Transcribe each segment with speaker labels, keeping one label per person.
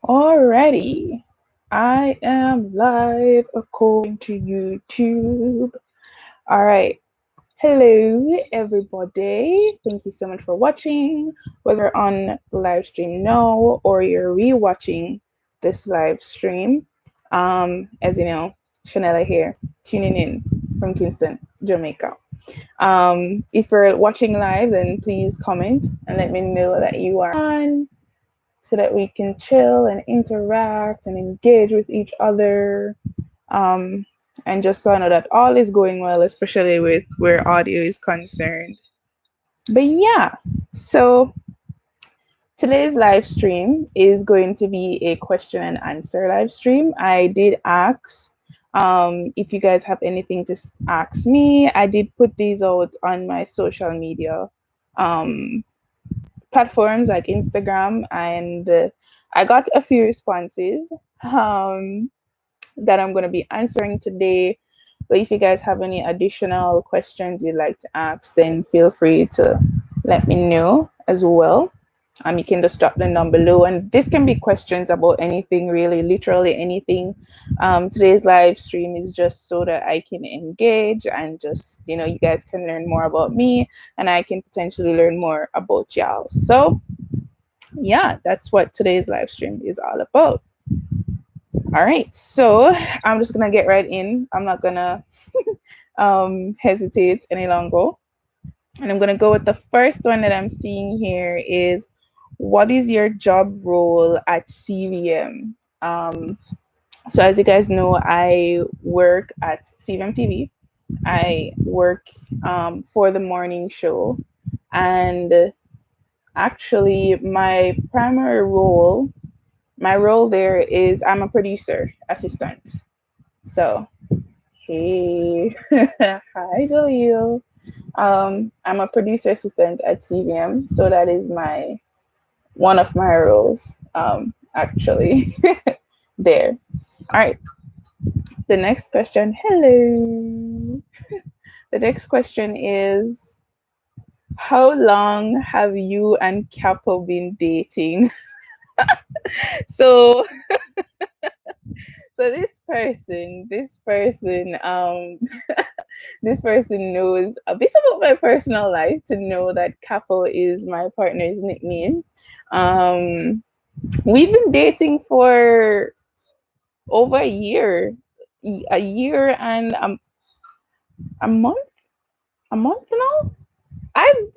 Speaker 1: Alrighty, I am live according to YouTube. All right, hello everybody. Thank you so much for watching, whether on the live stream now or you're rewatching this live stream. As you know, Chanella here, tuning in from Kingston, Jamaica. If you're watching live, then please comment and let me know that you are on so that we can chill and interact and engage with each other. Um, and just so I know that all is going well, especially with where audio is concerned. But yeah, so today's live stream is going to be a question and answer live stream. I did ask if you guys have anything to ask me. I did put these out on my social media um, platforms like Instagram, and I got a few responses that I'm going to be answering today. But if you guys have any additional questions you'd like to ask, then feel free to let me know as well. You can just drop them down below, and this can be questions about anything, really, literally anything. Today's live stream is just so that I can engage and just, you guys can learn more about me, and I can potentially learn more about y'all. So, yeah, that's what today's live stream is all about. All right, so I'm just gonna get right in. I'm not gonna hesitate any longer. And I'm gonna go with the first one that I'm seeing here is, what is your job role at CVM? So as you guys know, I work at CVM TV. I work for the morning show, and actually my role there is I'm a producer assistant. So hey, hi Jaleel. I'm a producer assistant at CVM, so that is my one of my roles, actually. There. All right. The next question. Hello. The next question is, how long have you and Capo been dating? So, so this person knows a bit about my personal life to know that Capo is my partner's nickname. Um, we've been dating for over a year and a month, now.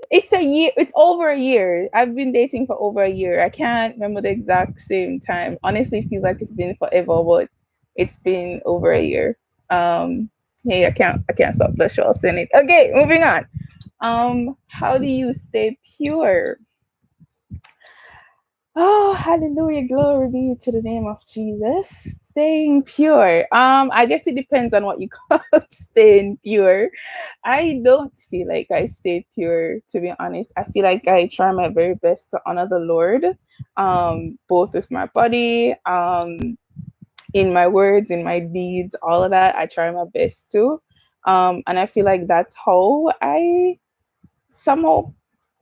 Speaker 1: It's a year. It's over a year. I've been dating for over a year. I can't remember the exact same time. Honestly, it feels like it's been forever, but it's been over a year. Hey, I can't stop the show. I'll send it. Okay, moving on. How do you stay pure? Oh, hallelujah, glory be to the name of Jesus. Staying pure. I guess it depends on what you call staying pure. I don't feel like I stay pure, to be honest. I feel like I try my very best to honor the Lord, both with my body, in my words, in my deeds, all of that. I try my best to. And I feel like that's how I somehow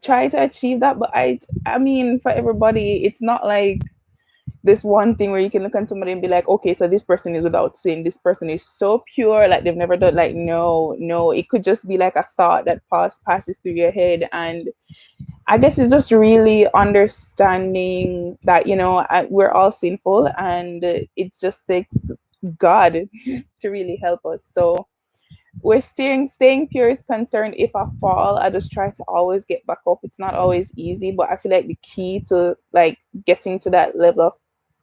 Speaker 1: try to achieve that. But I mean, for everybody, it's not like this one thing where you can look at somebody and be like, okay, so this person is without sin, this person is so pure, like they've never done, like, no, it could just be like a thought that passes through your head. And I guess it's just really understanding that, we're all sinful, and it just takes God to really help us. So we're staying pure is concerned. If I fall, I just try to always get back up. It's not always easy, but I feel like the key to like getting to that level of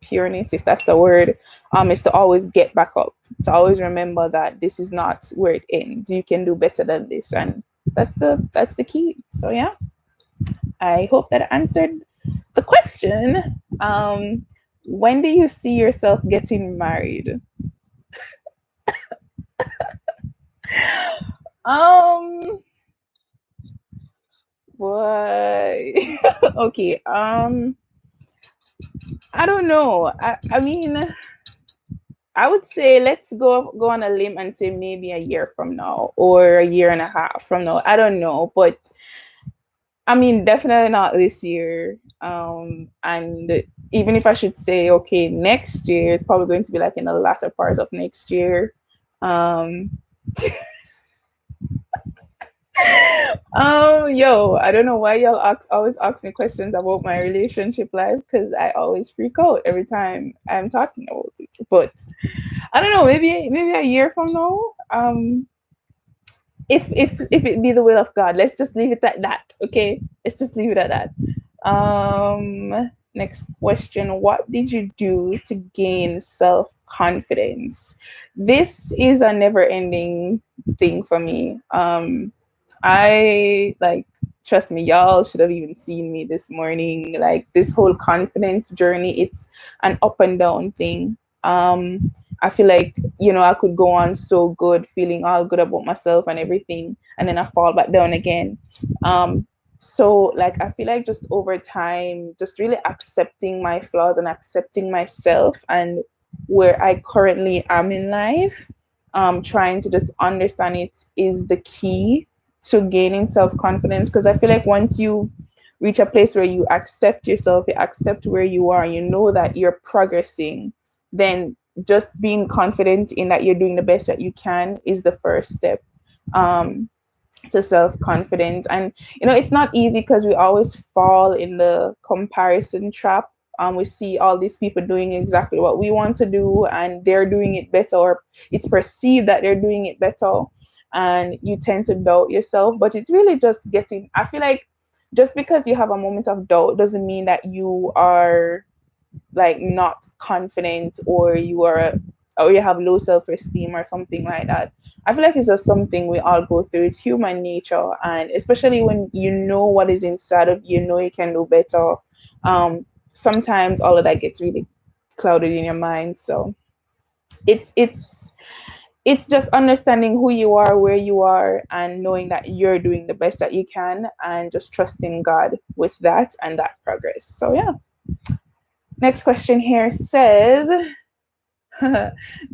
Speaker 1: pureness, if that's a word, is to always get back up, to always remember that this is not where it ends. You can do better than this, and that's the key. So yeah, I hope that answered the question. When do you see yourself getting married? um Boy. Okay. I don't know. I mean, I would say let's go on a limb and say maybe a year from now or a year and a half from now. I don't know, but I mean, definitely not this year. And even if I should say, okay, next year, it's probably going to be like in the latter part of next year. Um, yo, I don't know why y'all always ask me questions about my relationship life because I always freak out every time I'm talking about it. But I don't know, maybe a year from now, if it be the will of God, let's just leave it at that. Okay, let's just leave it at that. Next question: what did you do to gain self confidence? This is a never ending thing for me. I like, trust me, y'all should have even seen me this morning. Like this whole confidence journey, it's an up and down thing. I feel like, I could go on so good, feeling all good about myself and everything, and then I fall back down again. So like I feel like just over time, just really accepting my flaws and accepting myself and where I currently am in life, trying to just understand it is the key to gaining self-confidence. Because I feel like once you reach a place where you accept yourself, you accept where you are, you know that you're progressing, then just being confident in that you're doing the best that you can is the first step. Um, to self confidence. And it's not easy because we always fall in the comparison trap. We see all these people doing exactly what we want to do, and they're doing it better, or it's perceived that they're doing it better, and you tend to doubt yourself. But it's really just getting, I feel like, just because you have a moment of doubt doesn't mean that you are like not confident, or you have low self-esteem or something like that. I feel like it's just something we all go through. It's human nature, and especially when you know what is inside of you, you can do better. Sometimes all of that gets really clouded in your mind. So it's just understanding who you are, where you are, and knowing that you're doing the best that you can, and just trusting God with that and that progress. So yeah. Next question here says,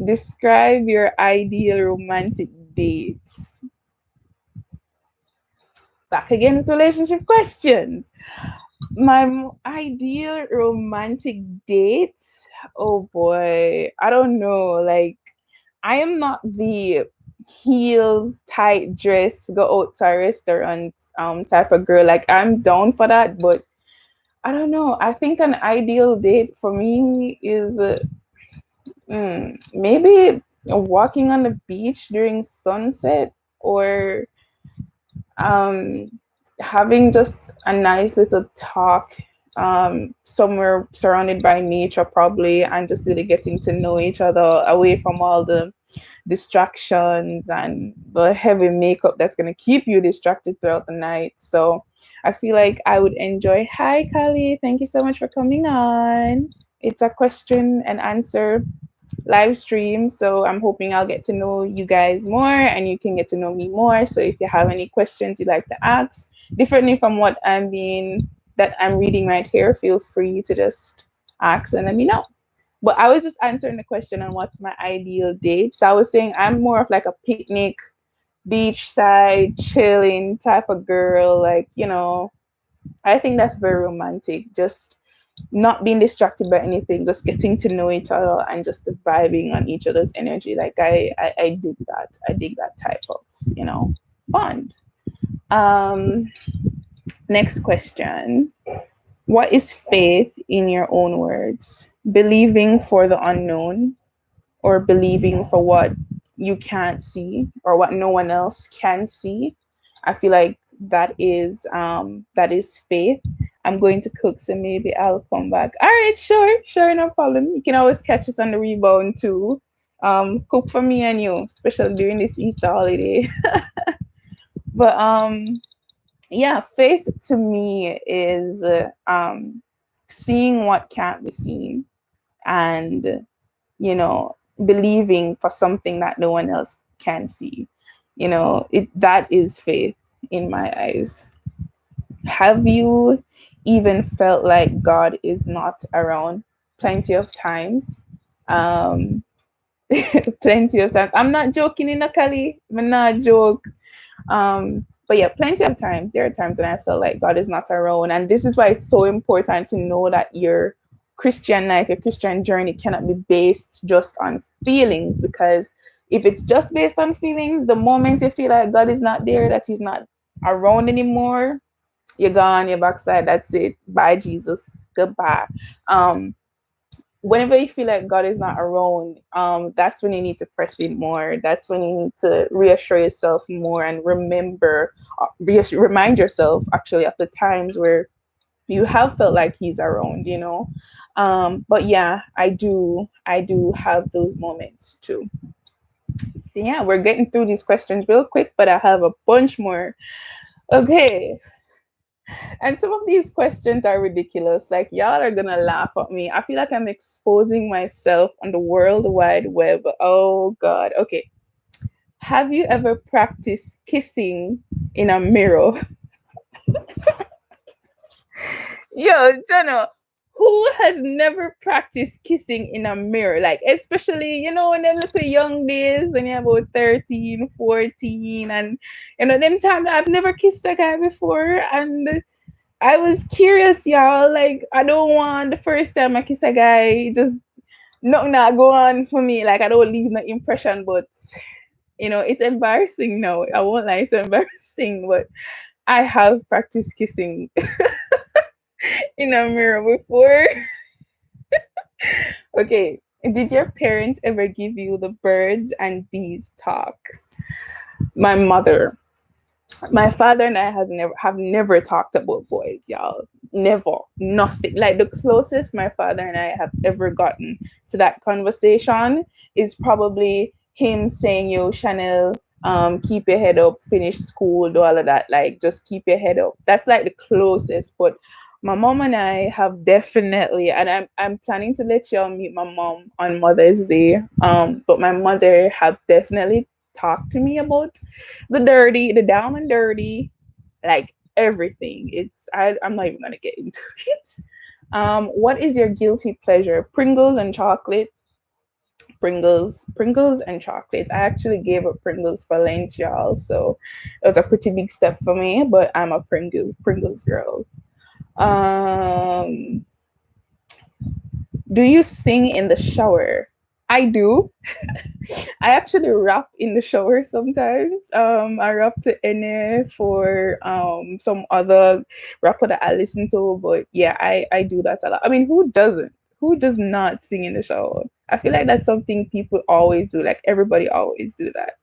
Speaker 1: describe your ideal romantic dates. Back again with relationship questions. My ideal romantic date, oh boy, I don't know. Like, I am not the heels, tight dress, go out to a restaurant type of girl. Like, I'm down for that, but I don't know. I think an ideal date for me is maybe walking on the beach during sunset, or um, having just a nice little talk somewhere surrounded by nature, probably, and just really getting to know each other away from all the distractions and the heavy makeup that's going to keep you distracted throughout the night. So I feel like I would enjoy. Hi, Kali. Thank you so much for coming on. It's a question and answer live stream. So I'm hoping I'll get to know you guys more and you can get to know me more. So if you have any questions you'd like to ask, differently from what I'm reading right here, feel free to just ask and let me know. But I was just answering the question on what's my ideal date. So I was saying I'm more of like a picnic, beachside, chilling type of girl. Like, I think that's very romantic. Just not being distracted by anything, just getting to know each other and just vibing on each other's energy. Like I dig that. I dig that type of, bond. Um, Next question. What is faith in your own words? Believing for the unknown, or believing for what you can't see or what no one else can see. I feel like that is faith. I'm going to cook, so maybe I'll come back. All right, sure, no problem. You can always catch us on the rebound too. Cook for me and you, especially during this Easter holiday. But yeah, faith to me is seeing what can't be seen, and believing for something that no one else can see. That is faith in my eyes. Have you even felt like God is not around? Plenty of times. Um, Plenty of times. I'm not joking, in a Kali. I'm not joke. But yeah, plenty of times. There are times when I felt like God is not around, and this is why it's so important to know that you're Christian life, your Christian journey cannot be based just on feelings, because if it's just based on feelings, the moment you feel like God is not there, that He's not around anymore, you're gone, you're backside, that's it. Bye, Jesus. Goodbye. Um, Whenever you feel like God is not around, that's when you need to press in more. That's when you need to reassure yourself more and remember, remind yourself actually of the times where you have felt like He's around, you know. But yeah, I do have those moments too. So yeah, we're getting through these questions real quick, but I have a bunch more. Okay, and some of these questions are ridiculous. Like, y'all are gonna laugh at me. I feel like I'm exposing myself on the World Wide Web. Oh God. Okay. Have you ever practiced kissing in a mirror? Yo, Jenna, who has never practiced kissing in a mirror? Like, especially, in them little young days when you're about 13, 14, and, them times I've never kissed a guy before. And I was curious, y'all. Like, I don't want the first time I kiss a guy, just nothing not go on for me. Like, I don't leave no impression, but it's embarrassing now. I won't lie, it's embarrassing, but I have practiced kissing in a mirror before. Okay. Did your parents ever give you the birds and bees talk? My mother. My father and I has never talked about boys, y'all. Never. Nothing. Like, the closest my father and I have ever gotten to that conversation is probably him saying, "Yo, Chanel, keep your head up, finish school, do all of that. Like, just keep your head up." That's like the closest. But my mom and I have definitely, and I'm planning to let y'all meet my mom on Mother's Day. But my mother have definitely talked to me about the down and dirty, like everything. I'm not even gonna get into it. What is your guilty pleasure? Pringles and chocolate. Pringles and chocolate. I actually gave up Pringles for Lent, y'all, so it was a pretty big step for me. But I'm a Pringles girl. Um, do you sing in the shower? I do. I actually rap in the shower sometimes. I rap to NF for some other rapper that I listen to, but yeah, I do that a lot. I mean, who doesn't? Who does not sing in the shower? I feel like that's something people always do. Like, everybody always do that.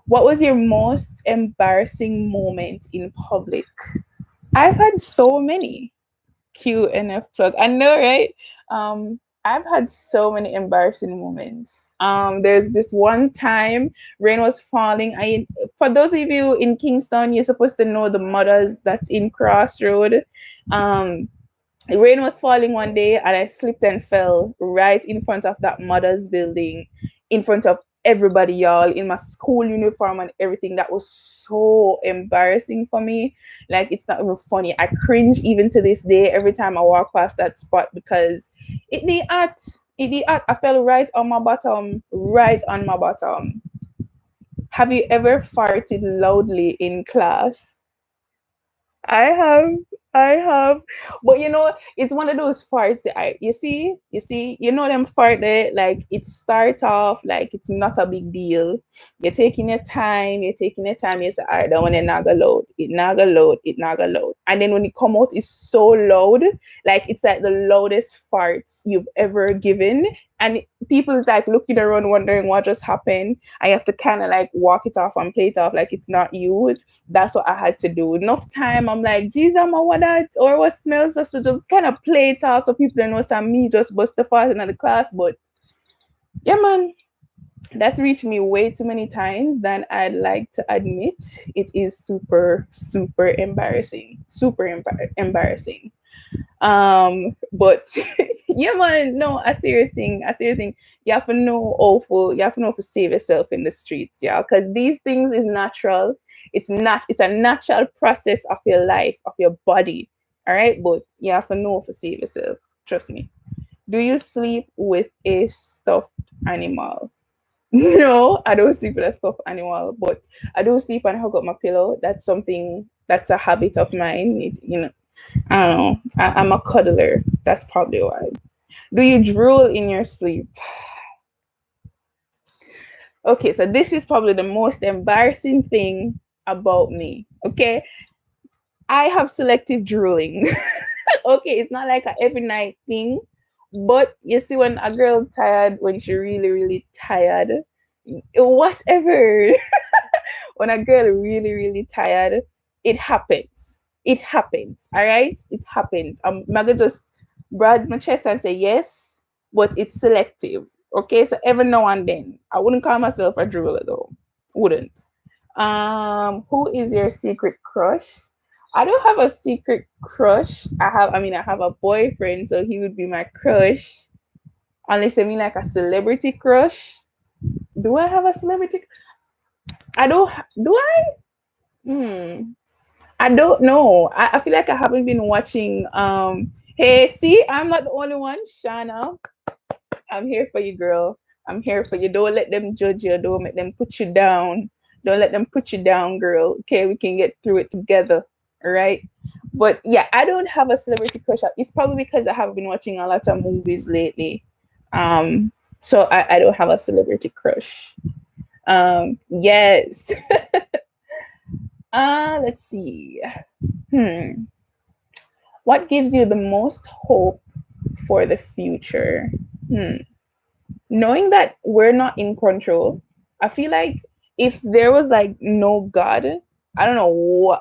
Speaker 1: What was your most embarrassing moment in public? I've had so many. QNF plug. I know, right? I've had so many embarrassing moments. There's this one time rain was falling. For those of you in Kingston, you're supposed to know the mothers that's in Crossroad. Um, the rain was falling one day, and I slipped and fell right in front of that mother's building, in front of everybody, y'all, in my school uniform and everything. That was so embarrassing for me. Like, it's not even funny. I cringe even to this day every time I walk past that spot, because it the at I fell right on my bottom, right on my bottom. Have you ever farted loudly in class? I have, I have, but it's one of those farts that them fart there, like, it start off like it's not a big deal. You're taking your time, you say, "All right, that one, it not go loud, it not go loud," and then when it come out, it's so loud, like it's like the loudest farts you've ever given, and people's like looking around wondering what just happened. I have to kind of like walk it off and play it off like it's not you. That's what I had to do. Enough time, I'm like, geez, I'm a what that or what smells, just to just kind of play it off so people don't know some me just bust the fart in the class. But yeah, man, that's reached me way too many times than I'd like to admit. It is super, super embarrassing. Super embarrassing. But yeah, man, no, a serious thing. You have to know to save yourself in the streets, yeah, because these things is natural. It's a natural process of your life, of your body. All right, but you have to know to save yourself. Trust me. Do you sleep with a stuffed animal? No, I don't sleep with a stuffed animal, but I do sleep and hug up my pillow. That's a habit of mine. I don't know. I'm a cuddler. That's probably why. Do you drool in your sleep? Okay, so this is probably the most embarrassing thing about me. Okay, I have selective drooling. Okay, it's not like a every night thing, but you see, when a girl tired, when she really, really tired, whatever, when a girl really, really tired, it happens. It happens. All right, it happens. I'm not gonna just brag my chest and say yes, but it's selective. Okay, so every now and then, I wouldn't call myself a drooler though. Wouldn't. Who is your secret crush? I don't have a secret crush. I have a boyfriend, so he would be my crush. Unless I mean like a celebrity crush. Do I have a celebrity? I don't. Do I? Hmm. I don't know. I feel like I haven't been watching. Hey, see, I'm not the only one. Shana, I'm here for you, girl. I'm here for you. Don't let them judge you. Don't let them put you down. Don't let them put you down, girl. Okay, we can get through it together. All right. But yeah, I don't have a celebrity crush. It's probably because I have been watching a lot of movies lately. Um, so I don't have a celebrity crush. Yes. Let's see. Hmm. What gives you the most hope for the future? Hmm. Knowing that we're not in control. I feel like if there was like no God, I don't know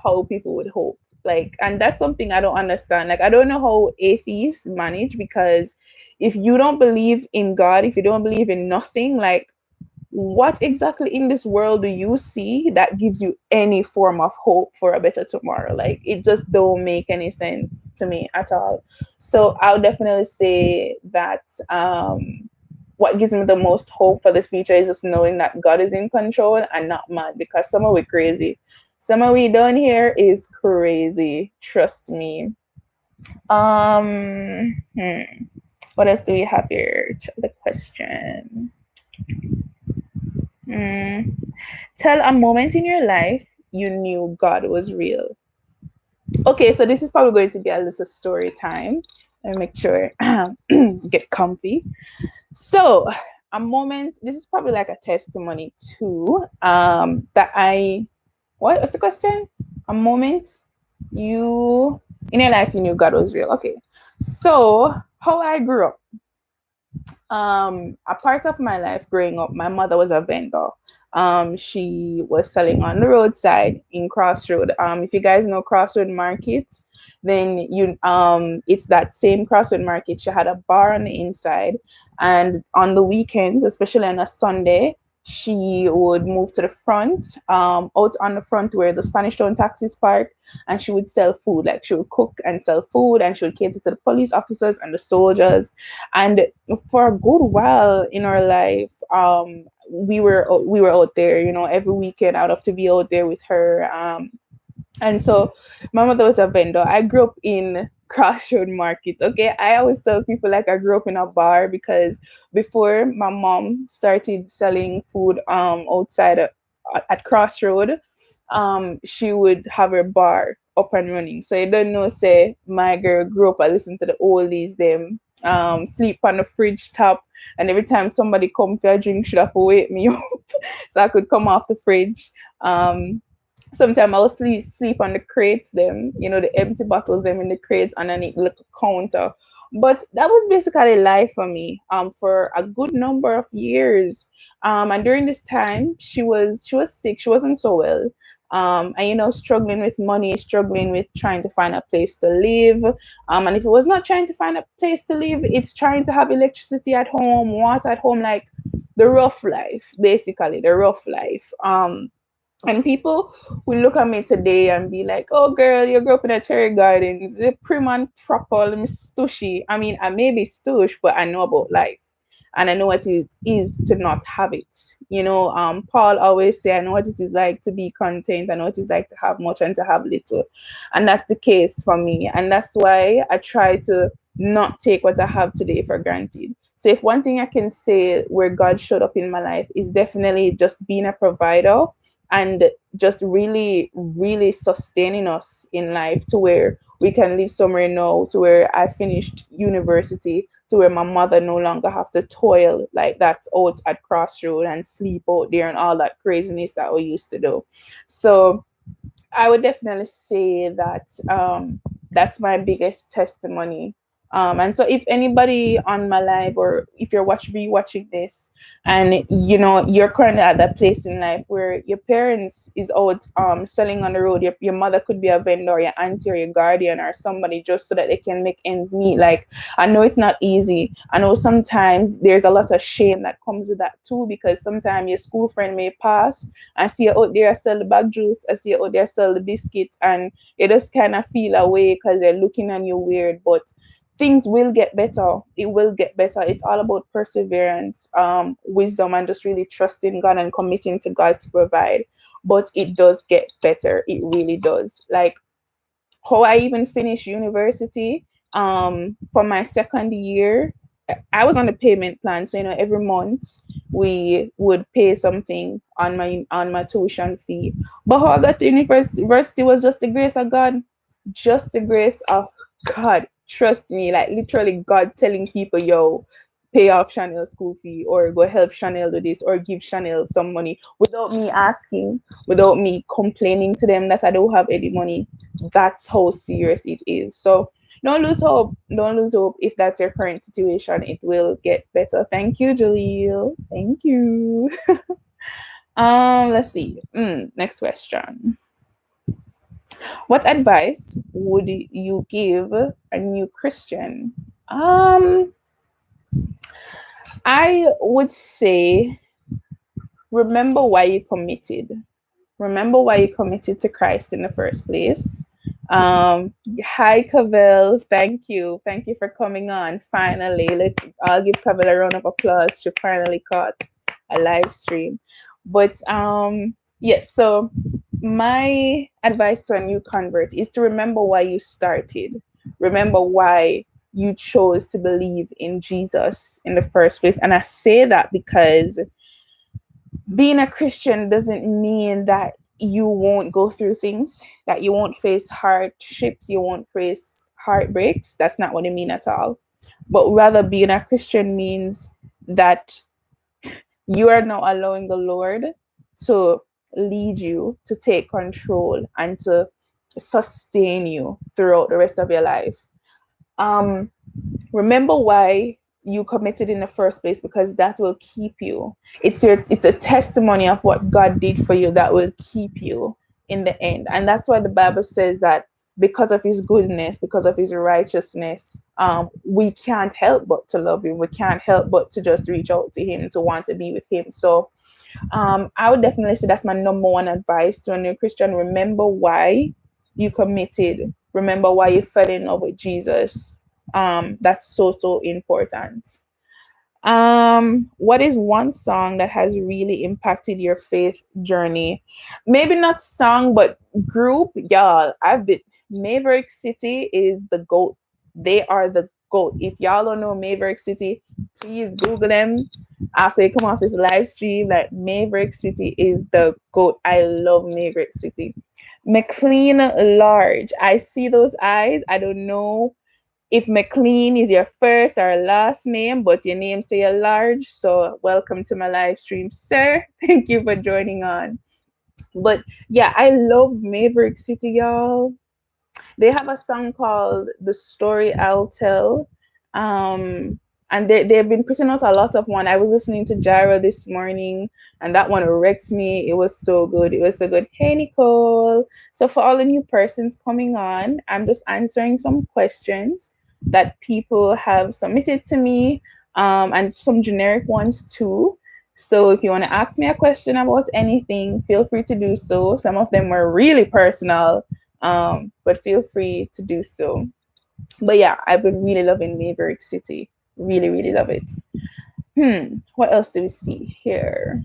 Speaker 1: how people would hope. Like, and that's something I don't understand. Like, I don't know how atheists manage, because if you don't believe in God, if you don't believe in nothing, like, what exactly in this world do you see that gives you any form of hope for a better tomorrow? Like, it just don't make any sense to me at all. So I'll definitely say that what gives me the most hope for the future is just knowing that God is in control and not mad, because some of we crazy. Some of we down here is crazy. Trust me. What else do we have here? Check the question. Hmm. Tell a moment in your life you knew God was real. Okay, so this is probably going to be a little story time. Let me make sure get comfy. So, a moment. This is probably like a testimony too. That I. What's the question? A moment you in your life you knew God was real. Okay, so how I grew up. A part of my life growing up, my mother was a vendor. She was selling on the roadside in Crossroad. If you guys know Crossroad Market, then it's that same Crossroad Market. She had a bar on the inside, and on the weekends, especially on a Sunday, she would move to the front, out on the front where the Spanish Town taxis park, and she would sell food. Like, she would cook and sell food, and she would cater to the police officers and the soldiers. And for a good while in our life, we were out there, every weekend. I'd have to be out there with her. And so my mother was a vendor. I grew up in Crossroad Market. Okay, I always tell people like I grew up in a bar, because before my mom started selling food outside at Crossroad, she would have her bar up and running. So you don't know, say my girl grew up. I listen to the oldies, them sleep on the fridge top, and every time somebody come for a drink, should have to wake me up so I could come off the fridge. Sometimes I'll sleep on the crates, them, the empty bottles, them in the crates underneath the little counter. But that was basically life for me, for a good number of years. And during this time, she was sick. She wasn't so well. And struggling with money, struggling with trying to find a place to live. And if it was not trying to find a place to live, it's trying to have electricity at home, water at home, like the rough life, basically the rough life. And people will look at me today and be like, "Oh, girl, you grew up in a cherry gardens, the prim and proper, stushy." I mean, I may be stush, but I know about life, and I know what it is to not have it. Paul always say, "I know what it is like to be content. I know what it is like to have much and to have little," and that's the case for me. And that's why I try to not take what I have today for granted. So if one thing I can say where God showed up in my life is definitely just being a provider, and just really, really sustaining us in life to where we can live somewhere now, to where I finished university, to where my mother no longer have to toil like that's out at Crossroad and sleep out there and all that craziness that we used to do. So I would definitely say that that's my biggest testimony. And so, if anybody on my live, or if you're watching this, and you're currently at that place in life where your parents is out selling on the road, your mother could be a vendor, your auntie or your guardian or somebody, just so that they can make ends meet. Like, I know it's not easy. I know sometimes there's a lot of shame that comes with that too, because sometimes your school friend may pass. I see you out there sell the bag juice. I see you out there sell the biscuits, and you just kind of feel away because they're looking at you weird. But things will get better. It will get better. It's all about perseverance, wisdom, and just really trusting God and committing to God to provide. But it does get better. It really does. Like, how I even finished university, for my second year, I was on the payment plan. So, every month we would pay something on my tuition fee. But how I got to university was just the grace of God. Just the grace of God. Trust me, like literally God telling people, yo, pay off Chanel school fee, or go help Chanel do this, or give Chanel some money without me asking, without me complaining to them that I don't have any money. That's how serious it is. So don't lose hope. Don't lose hope. If that's your current situation, it will get better. Thank you, Jaleel. Thank you. Let's see. Next question. What advice would you give a new Christian? Um, I would say, remember why you committed. Remember why you committed to Christ in the first place. Hi, Cavell. Thank you. Thank you for coming on. Finally, I'll give Cavell a round of applause. She finally caught a live stream. But yes, so my advice to a new convert is to remember why you started. Remember why you chose to believe in Jesus in the first place. And I say that because being a Christian doesn't mean that you won't go through things, that you won't face hardships, you won't face heartbreaks. That's not what I mean at all. But rather, being a Christian means that you are now allowing the Lord to lead you, to take control, and to sustain you throughout the rest of your life. Um, Remember why you committed in the first place, because that will keep you. It's a testimony of what God did for you that will keep you in the end. And that's why the Bible says that because of his goodness, because of his righteousness, we can't help but to love him. We can't help but to just reach out to him, to want to be with him. So I would definitely say that's my number one advice to a new Christian. Remember why you committed. Remember why you fell in love with Jesus. That's so, so important. What is one song that has really impacted your faith journey? Maybe not song, but group. Y'all, I've been Maverick City is the GOAT. They are the GOAT. If y'all don't know Maverick City, please Google them after you come off this live stream. Like, Maverick City is the GOAT. I love Maverick City. McLean Large. I see those eyes. I don't know if McLean is your first or last name, but your name say a large. So welcome to my live stream, sir. Thank you for joining on. But yeah, I love Maverick City, y'all. They have a song called The Story I'll Tell. And they've been putting out a lot of one. I was listening to Jira this morning, and that one wrecked me. It was so good. It was so good. Hey, Nicole. So for all the new persons coming on, I'm just answering some questions that people have submitted to me, and some generic ones too. So if you want to ask me a question about anything, feel free to do so. Some of them were really personal, but feel free to do so. But yeah, I've been really loving Maverick City. Really, really love it. What else do we see here?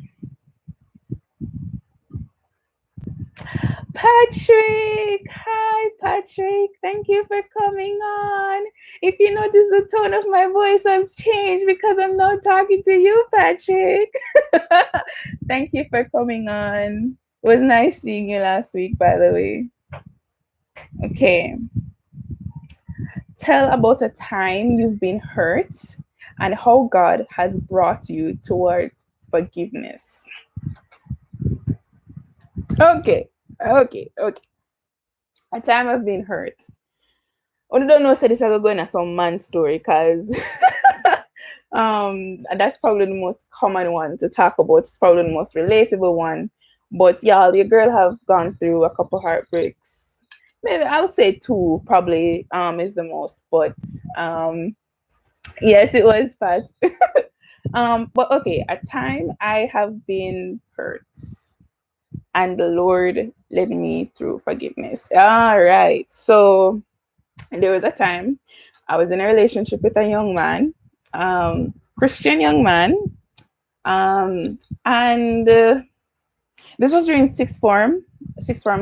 Speaker 1: Patrick! Hi, Patrick. Thank you for coming on. If you notice, the tone of my voice has changed because I'm now talking to you, Patrick. Thank you for coming on. It was nice seeing you last week, by the way. Okay. Tell about a time you've been hurt and how God has brought you towards forgiveness. Okay. Okay. A time I've been hurt. I don't know, say this is going to some man story because that's probably the most common one to talk about. It's probably the most relatable one. But y'all, your girl have gone through a couple heartbreaks. Maybe I would say two probably is the most, but yes, it was fast. But okay, a time I have been hurt and the Lord led me through forgiveness. All right. So there was a time I was in a relationship with a young man, Christian young man, and this was during sixth form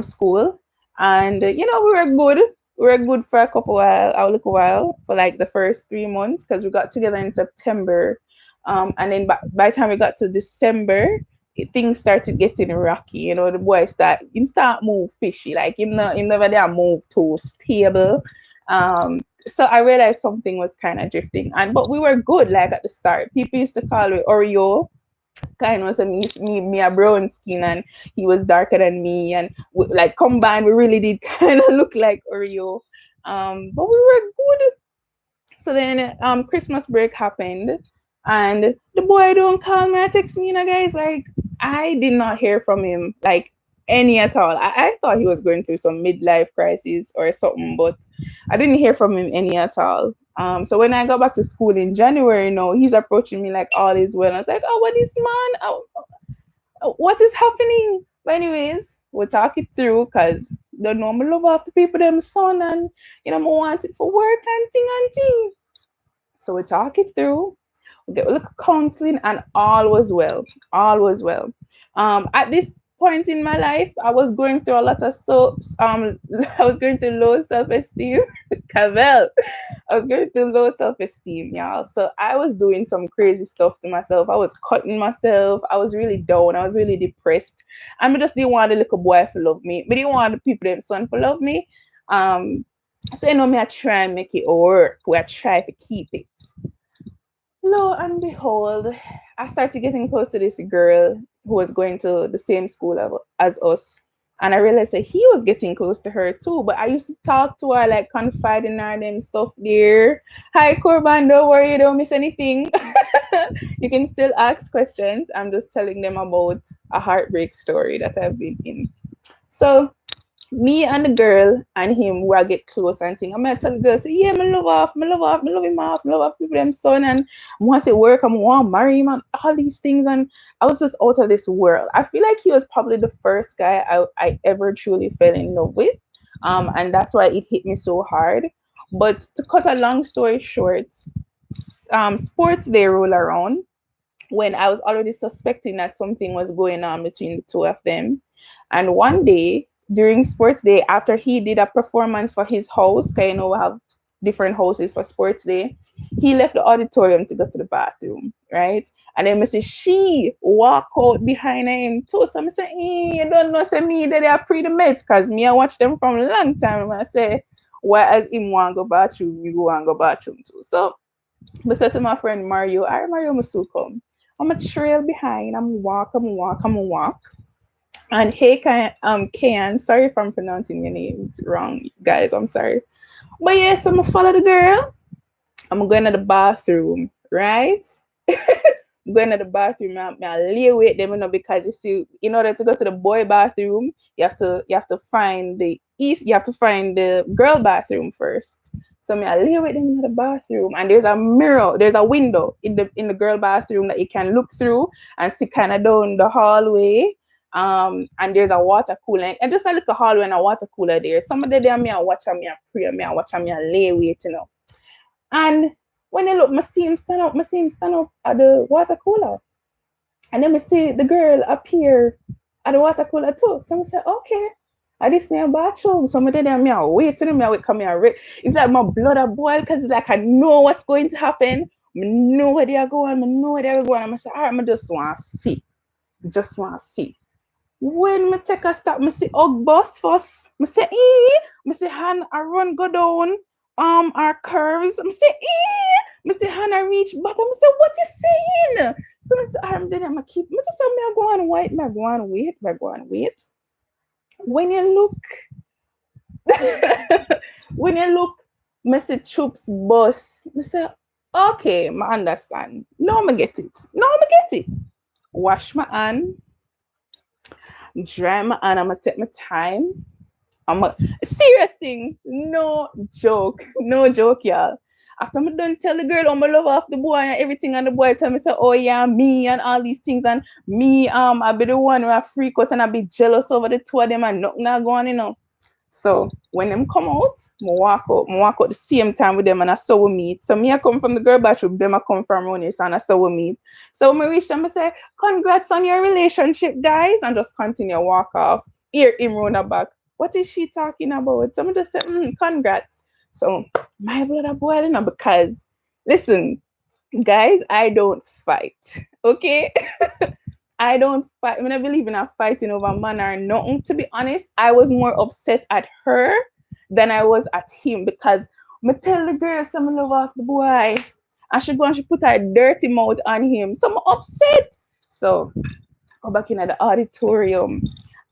Speaker 1: school, and we were good. We were good for a little while, for like the first 3 months because we got together in September, and then by the time we got to December, things started getting rocky. The boy start move fishy, like him never there move too stable. So I realized something was kind of drifting, but we were good. Like at the start, people used to call me Oreo, kind of, so me a brown skin and he was darker than me, and like combined we really did kind of look like Oreo, but we were good. So then Christmas break happened and the boy don't call me or text me, guys. Like I did not hear from him like any at all. I thought he was going through some midlife crisis or something, but I didn't hear from him any at all. So when I got back to school in January, he's approaching me like all is well. I was like, oh, what is man? What is happening? But anyways, we'll talk it through because the normal love of the people them son, and I want it for work and thing. So we talk it through, we get a little counseling, and all was well. All was well. At this point in my life, I was going through a lot of I was going through low self-esteem. Cavell. I was going through low self-esteem, y'all. So I was doing some crazy stuff to myself. I was cutting myself. I was really down. I was really depressed. I just didn't want the little boy to love me. I didn't want the people, them son, to love me. Um, so me I try and make it work. We I try to keep it. Lo and behold, I started getting close to this girl who was going to the same school as us. And I realized that he was getting close to her too. But I used to talk to her, like confide in her them stuff there. Hi, Corban, don't worry, you don't miss anything. You can still ask questions. I'm just telling them about a heartbreak story that I've been in. So me and the girl and him will get close and thing. I'm gonna tell the girl, say, yeah, me love him off, me love off people them son, and I want to work, I want to marry him and all these things. And I was just out of this world. I feel like he was probably the first guy I ever truly fell in love with. And that's why it hit me so hard. But to cut a long story short, sports day roll around when I was already suspecting that something was going on between the two of them. And one day during sports day, after he did a performance for his house, because we have different houses for sports day, he left the auditorium to go to the bathroom, right? And then I say she walk out behind him too. So I say, you don't know, say me that they are pre the meds, because me I watch them from a long time. And I say, why as him want to go bathroom, you go and go bathroom too. So I said to my friend Mario, I Mario must come. I'm a trail behind. I'm a walk. And hey, Kayan, sorry if I'm pronouncing your names wrong, guys. I'm sorry. But yes, I'm gonna follow the girl. I'm going to the bathroom, right? I'm going to the bathroom. I lay with them, because you see, in order to go to the boy bathroom, you have to find the girl bathroom first. So I lay with them in the bathroom, and there's a mirror, there's a window in the girl bathroom that you can look through and see kind of down the hallway. And there's a water cooler, and just a little hallway and a water cooler there. Somebody there, me I watch me I pray, me I watch me I lay with. And when I look, I see him stand up at the water cooler. And then I see the girl appear at the water cooler too. So I say, okay. I this near bathroom. Somebody there, me I wait till me I wait come here. It's like my blood a boil, because it's like I know what's going to happen. I know where they are going. I know where they are going. I'm say, all right, I just want to see. Just want to see. When me take a stop, me see og bus first. Me say, me see hand I run go down our curves. Me say, me see hand I reach bottom. Me say, what you saying? So me say, I'm then I keep. Me say, so me I go and wait, me I go and wait, me I go and wait. When you look, when you look, me see troops bus. Me say, okay, me understand. Now me get it. Now me get it. Wash my hand, dry my hand. I'ma take my time. I'm a serious thing, no joke, no joke, y'all. After me done tell the girl I'm love off the boy and everything, and the boy tell me say, oh yeah, me and all these things, and me I be the one who I freak out and I be jealous over the two of them and nothing not going, you know. So when them come out, I walk out the same time with them and I saw we meet. So me I come from the girl bathroom, them I come from around here, so and I saw we meet. So when we reach them, I say, congrats on your relationship, guys, and just continue walk off. Hear him run her back. What is she talking about? Someone just said, congrats. So my blood are boiling up because listen, guys, I don't fight. Okay? I don't fight. I mean, I believe in a fighting over man or nothing. To be honest, I was more upset at her than I was at him because me tell the girl some love off the boy, and she go and she put her dirty mouth on him. So I'm upset. So go back in the auditorium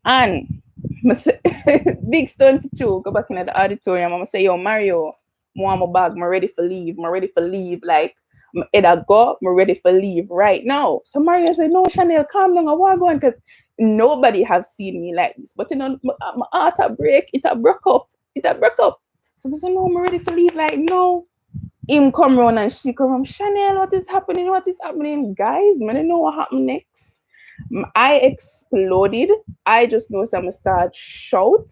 Speaker 1: and big stone for two. Go back in the auditorium. I'm gonna say, yo, Mario, I want my bag. I'm ready for leave. I'm ready for leave. Like, I go, I'm ready for leave right now. So Mario said, no, Chanel, calm down. I want going because nobody have seen me like this. But you know, my heart a break. It a broke up. It a broke up. So I said, no, I'm ready for leave. Like, no. Him come round and she come round. Chanel, what is happening? What is happening? Guys, I don't know what happened next. I exploded. I just know some start shout.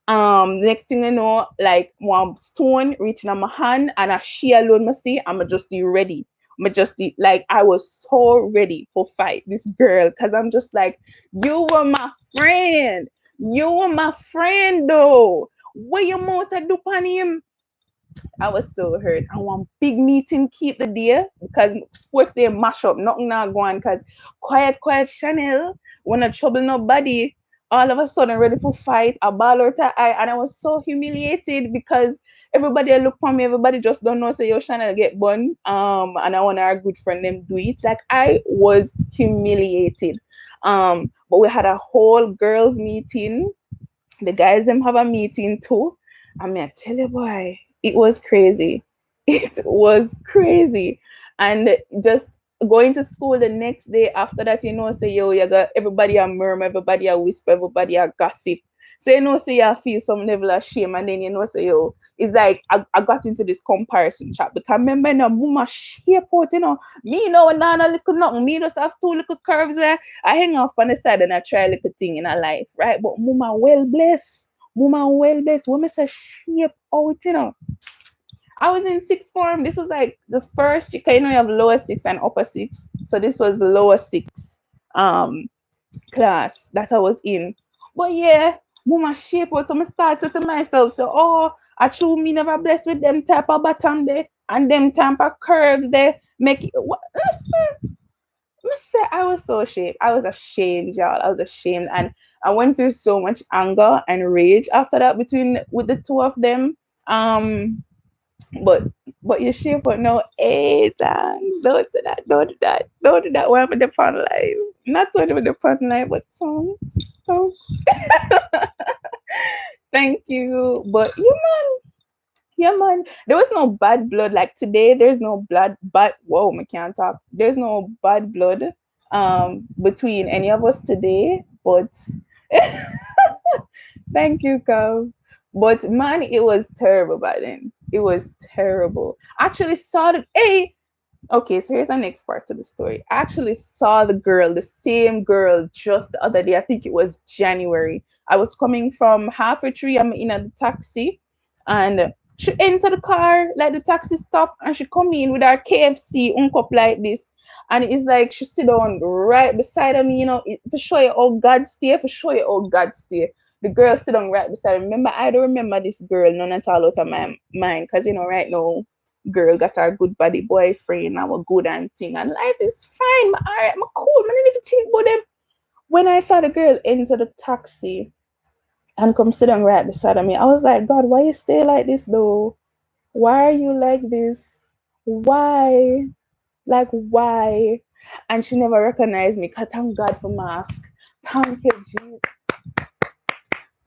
Speaker 1: Next thing I know, like one stone reaching on my hand, and a she alone must see, I'm just ready. I'm just like I was so ready for fight this girl because I'm just like, you were my friend. You were my friend though. What you want to do on him? I was so hurt. I want big meeting keep the day because sports day mash up, nothing not going because quiet Chanel, wanna trouble nobody. All of a sudden ready for fight, a ball out her eye, and I was so humiliated because everybody look for me, everybody just don't know say yo Chanel get bun. And I want our good friend them do it. Like I was humiliated. But we had a whole girls meeting, the guys them have a meeting too. I mean, I tell you, boy, it was crazy. It was crazy, and just going to school the next day after that, you know, say yo, you got everybody a murmur, everybody a whisper, everybody a gossip. So you know, say you feel some level of shame, and then you know, say yo, it's like I got into this comparison trap because remember, now, mama shape out, you know, me know, nana little nothing, me just have two little curves where I hang off on the side and I try a little thing in a life, right? But mama well blessed. Mama well blessed. When I say shape out, you know. I was in sixth form. This was like the first, you know, you have lower six and upper six. So this was the lower six class that I was in. But yeah, mama shape out. So I start to myself, so I true me never blessed with them type of bottom there and them type of curves there. Make it what listen, say I was so ashamed. I was ashamed, y'all. I was ashamed, and I went through so much anger and rage after that between with the two of them. Um, but you shape but no, hey, thanks. Don't say that. Don't do that. Don't do that. When I'm in the fun life, not so with the fun life, but songs. Thank you. But yeah, man. There was no bad blood. Like today, there's no blood. But whoa, I can't talk. There's no bad blood between any of us today. But thank you, Kav. But man, it was terrible back then. It was terrible. Actually, saw the hey. Okay, so here's the next part to the story. I actually saw the girl, the same girl, just the other day. I think it was January. I was coming from halfway tree. I'm in a taxi, and she enter the car, like the taxi stop, and she come in with her KFC cup like this. And it's like she sit down right beside of me, you know, for show you how God stay, for show you how God stay. The girl sit down right beside me. Remember, I don't remember this girl none at all out of my mind, because you know, right now girl got her good body boyfriend, our good and thing, and life is fine. All right, I'm cool. I don't even think about them. When I saw the girl enter the taxi and come sit down right beside of me, I was like, God, why you stay like this though? Why are you like this? Why? Like why? And she never recognized me. 'Cause thank God for mask. Thank you, Jesus.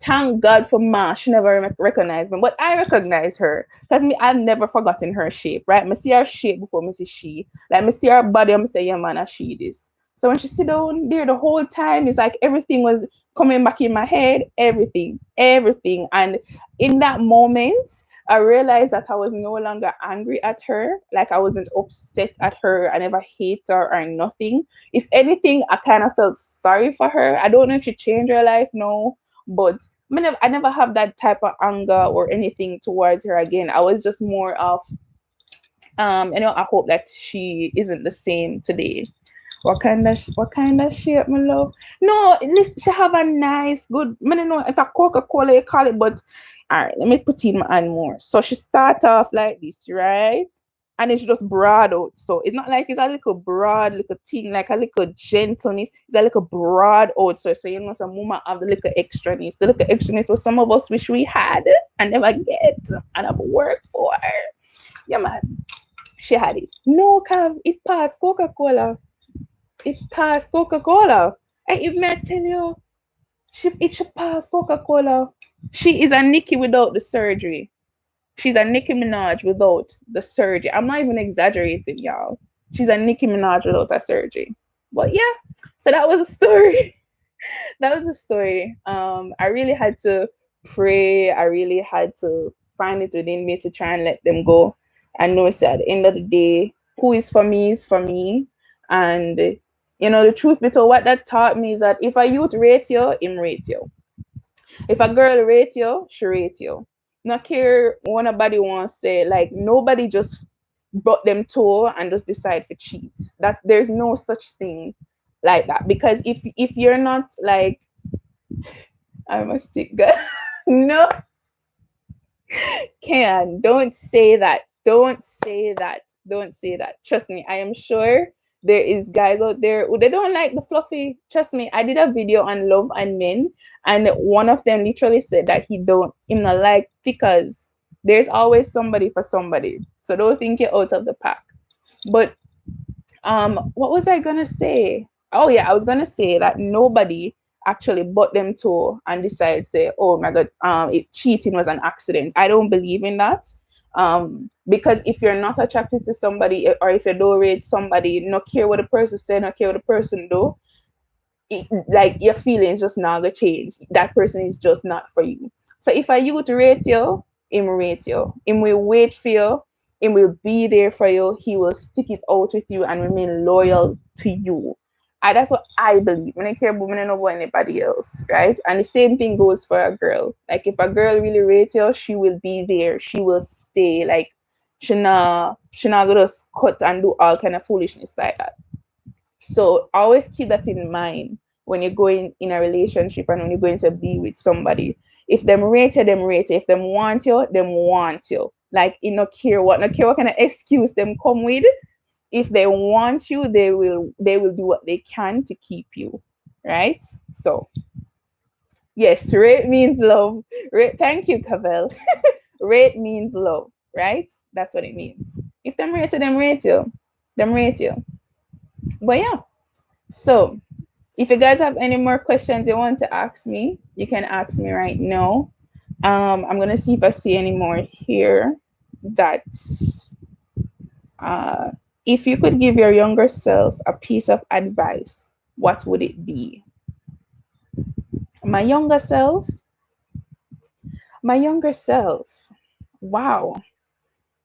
Speaker 1: Thank God for Ma. She never recognized me, but I recognize her because me, I've never forgotten her shape, right? Me see her shape before me see she. Like me see her body, I'm say, yeah, man, I she this. So when she sit down there the whole time, it's like everything was coming back in my head, everything. And in that moment, I realized that I was no longer angry at her. Like I wasn't upset at her. I never hate her or nothing. If anything, I kind of felt sorry for her. I don't know if she changed her life, no, but I never have that type of anger or anything towards her again. I was just more of, I hope that she isn't the same today. What kind of shape, my love? No, listen, she have a nice, good. I don't know if a Coca-Cola you call it, but all right, let me put in my hand more. So she start off like this, right? And it's just broad out. So it's not like it's a little broad, little thing, like a little gentleness. It's a little broad out. So you know, some woman have the little extraness. The little extraness what some of us wish we had and never get and have worked for. Yeah, man. She had it. No, Cav, it passed Coca-Cola. It passed Coca-Cola. And if may I tell you, it should pass Coca-Cola. She is a Nicki without the surgery. She's a Nicki Minaj without the surgery. I'm not even exaggerating, y'all. She's a Nicki Minaj without a surgery. But yeah, so that was a story. That was a story. I really had to pray. I really had to find it within me to try and let them go. And know so at the end of the day, who is for me. And the truth be told, what that taught me is that if a youth rate you, him rate you. If a girl rate you, she rate you. Not care what nobody wants to say. Like nobody just brought them toe and just decide to cheat. That there's no such thing like that. Because if you're not like I'm a stick girl. No, can don't say that. Don't say that. Don't say that. Trust me, I am sure there is guys out there who they don't like the fluffy. Trust me, I did a video on love and men, and one of them literally said that him not like because there's always somebody for somebody. So don't think you're out of the pack. But what was I gonna say? Oh yeah, I was gonna say that nobody actually bought them to and decided say, oh my god, cheating was an accident. I don't believe in that. Because if you're not attracted to somebody or if you don't rate somebody, not care what the person said, not care what the person do, like your feelings just not gonna change. That person is just not for you. So if a youth rate you, him rate you. Him will wait for you. Him will be there for you. He will stick it out with you and remain loyal to you. And that's what I believe. When I care about women, I don't know about anybody else, right? And the same thing goes for a girl. Like if a girl really rates you, she will be there. She will stay. Like she not gonna just cut and do all kind of foolishness like that. So always keep that in mind when you're going in a relationship and when you're going to be with somebody. If them rate you, them rate you. If them want you, them want you. Like you no care what kind of excuse them come with. If they want you, they will do what they can to keep you. Right? So yes, rate means love. Thank you, Cavell. Rate means love, right? That's what it means. If them rate you, them rate you. Them rate you. But yeah. So if you guys have any more questions you want to ask me, you can ask me right now. I'm gonna see if I see any more here. That uh, if you could give your younger self a piece of advice, what would it be? My younger self, my younger self. Wow.